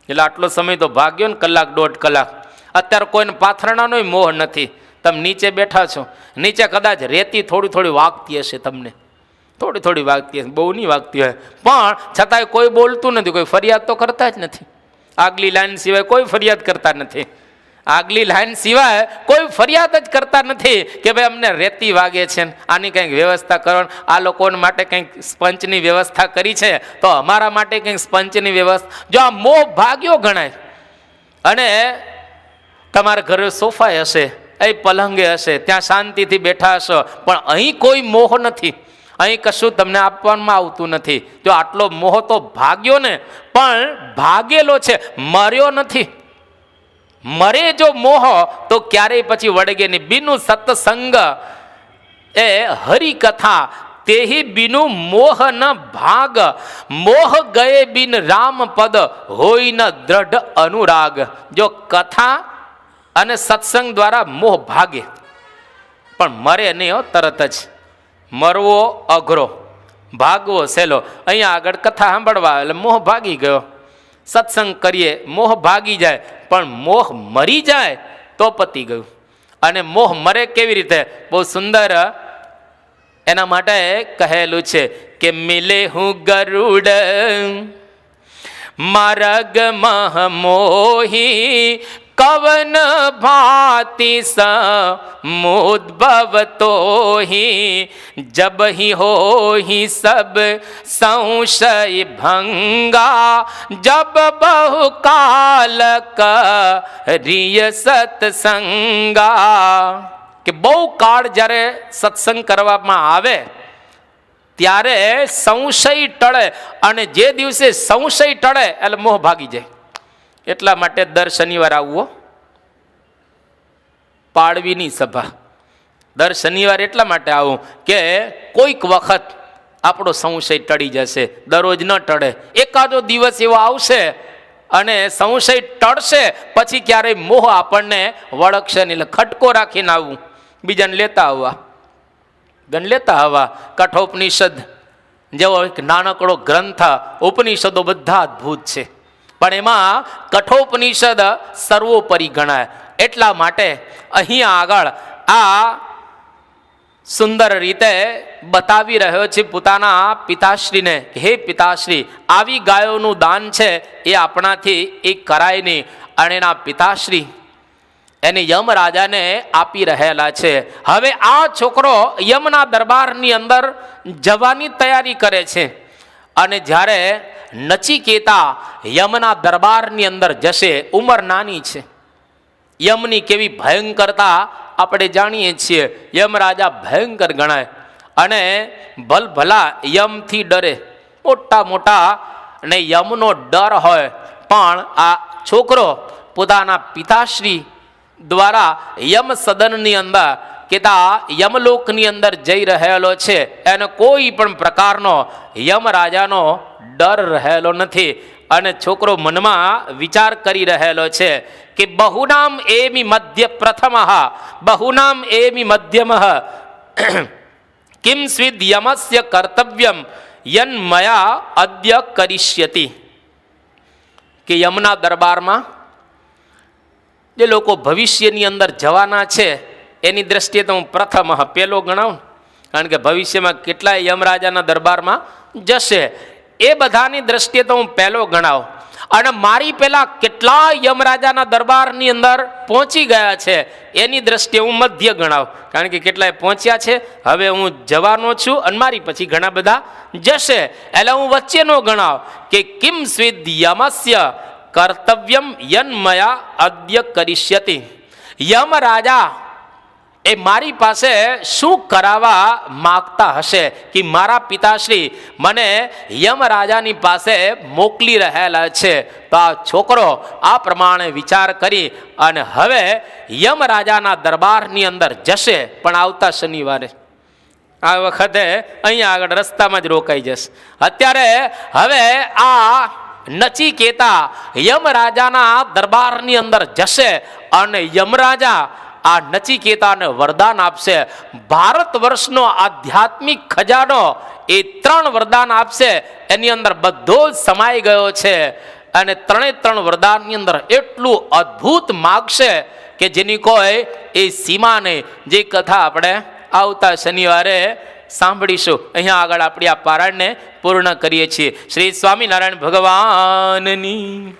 એટલે આટલો સમય તો ભાગ્યો ને, કલાક 1.5 કલાક. અત્યારે કોઈને પાથરણાનો મોહ નથી. તમે નીચે બેઠા છો, નીચે કદાચ રેતી થોડી થોડી વાગતી હશે, તમને થોડી થોડી વાગતી હશે, બહુ નહીં વાગતી હોય, પણ છતાંય કોઈ બોલતું નથી, કોઈ ફરિયાદ તો કરતા જ નથી. આગલી લાઈન સિવાય કોઈ ફરિયાદ કરતા નથી. આગલી લાઈન સિવાય કોઈ ફરિયાદ જ કરતા નથી કે ભાઈ અમને રેતી વાગે છે, આની કંઈક વ્યવસ્થા કરો. આ લોકો માટે કંઈક સ્પંચની વ્યવસ્થા કરી છે તો અમારા માટે કંઈક સ્પંચની વ્યવસ્થા. જો આ મોહ ભાગ્યો ગણાય. અને તમારા ઘરે સોફા હશે, એ પલંગે હશે, ત્યાં શાંતિથી બેઠા હશો, પણ અહીં કોઈ મોહ નથી, અહીં કશું તમને આપવામાં આવતું નથી. જો આટલો મોહ તો ભાગ્યો ને, પણ ભાગેલો છે, મર્યો નથી. મરે જો મોહ તો ક્યારેય પછી વળગે નહીં. બીનું સત્સંગ એ હરિકથા, તેહી બીનું મોહ ન ભાગ. મોહ ગયે બિન રામ પદ, હોય ન દ્રઢ અનુરાગ. જો કથા અને સત્સંગ દ્વારા મોહ ભાગે, પણ મરે નહીં હો તરત જ. મરવો અઘરો, ભાગવો સહેલો. અહીંયા આગળ કથા સાંભળવા એટલે મોહ ભાગી ગયો, સત્સંગ કરીએ મોહ ભાગી જાય, પણ મોહ મરી જાય તો પતી ગયું. અને મોહ મરે કેવી રીતે? બહુ સુંદર એના માટે કહેલું છે કે મિલે હું ગરુડ માર્ગ મહ મોહી, કવન ભાતિ સમુદ્ભવ તોહી, જબ ही हो ही सब संशय भंगा, जब बहु काल रिय सत्संगा. કે બહુ કાળ જ્યારે સત્સંગ કરવામાં આવે ત્યારે સંશય ટળે, અને જે દિવસે સંશય ટળે એટલે મોહ ભાગી જાય. એટલા માટે દર શનિવાર આવવો, પાડવીની સભા દર શનિવાર એટલા માટે આવું કે કોઈક વખત આપણો સંશય ટળી જશે. દરરોજ ન ટળે, એકાદો દિવસ એવો આવશે અને સંશય ટળશે, પછી ક્યારેય મોહ આપણને વળગશે નહીં. એટલે ખટકો રાખીને આવવું, બીજાને લેતા આવવા, ગણ લેતા આવવા. કઠોપનિષદ જેવો એક નાનકડો ગ્રંથ, ઉપનિષદો બધા અદ્ભુત છે, પણ એમાં કઠોપનિષદ સર્વોપરી ગણાય. એટલા માટે અહીંયા આગળ આ સુંદર રીતે બતાવી રહ્યો છે પોતાના પિતાશ્રીને, હે પિતાશ્રી, આવી ગાયોનું દાન છે એ આપણાથી એ કરાય નહીં. અને એના પિતાશ્રી એને યમરાજાને આપી રહેલા છે. હવે આ છોકરો યમના દરબારની અંદર જવાની તૈયારી કરે છે, અને જ્યારે નચિકેતા યમના દરબારની અંદર જશે, ઉંમર નાની છે, યમની કેવી ભયંકરતા આપણે જાણીએ છીએ. યમરાજા ભયંકર ગણાય, અને ભલભલા યમથી ડરે, મોટા મોટા અને યમનો ડર હોય. પણ આ છોકરો પોતાના પિતાશ્રી દ્વારા યમ સદનની અંદર કેતા યમલોકની અંદર જઈ રહેલો છે, એને કોઈ પણ પ્રકારનો યમરાજાનો ડર રહેલો નથી. અને છોકરો મનમાં વિચાર કરી રહેલો છે કે બહુનામ એમી મધ્ય પ્રથમ, બહુનામ એમી મધ્યમ, કિમ સ્વિદ યમસ્ય કર્તવ્યમ યન્મયા અદ્ય કરિષ્યતિ. કે યમના દરબારમાં જે લોકો ભવિષ્યની અંદર જવાના છે એની દ્રષ્ટિએ તો હું પ્રથમ પહેલો ગણાવું, કારણ કે ભવિષ્યમાં કેટલાય યમરાજાના દરબારમાં જશે, એ બધાની દ્રષ્ટિએ તો હું પહેલો ગણાવું. અને મારી પહેલા કેટલા યમરાજાના દરબારની અંદર પહોંચી ગયા છે એની દ્રષ્ટિએ હું મધ્ય ગણાવું, કારણ કે કેટલાય પહોંચ્યા છે, હવે હું જવાનો છું અને મારી પછી ઘણા બધા જશે, એટલે હું વચ્ચેનો ગણાવ. કે કિમ સ્વિદ યમસ્ય કર્તવ્યમ યન્મયા અદ્ય કરિષ્યતિ. યમરાજા એ મારી પાસે શું કરાવવા માગતા હશે કે મારા પિતાશ્રી મને યમરાજાની પાસે મોકલી રહેલા છે. તો આ છોકરો આ પ્રમાણે વિચાર કરી અને હવે યમરાજાના દરબારની અંદર જશે, પણ આવતા શનિવારે આ વખતે અહીંયા આગળ રસ્તામાં જ રોકાઈ જશે. અત્યારે હવે આ નચિકેતા યમરાજાના દરબારની અંદર જશે અને યમરાજા આ નચિકેતાને વરદાન આપશે. ભારત વર્ષનો આધ્યાત્મિક ખજાનો એ 3 વરદાન આપશે, એની અંદર બધો જ સમાઈ ગયો છે. અને 3 વરદાનની અંદર એટલું અદ્ભુત માગશે કે જેની કોઈ એ સીમા નહીં. જે કથા આપણે આવતા શનિવારે સાંભળીશું. અહીંયા આગળ આપણી આ પારાયણને પૂર્ણ કરીએ છીએ. શ્રી સ્વામિનારાયણ ભગવાનની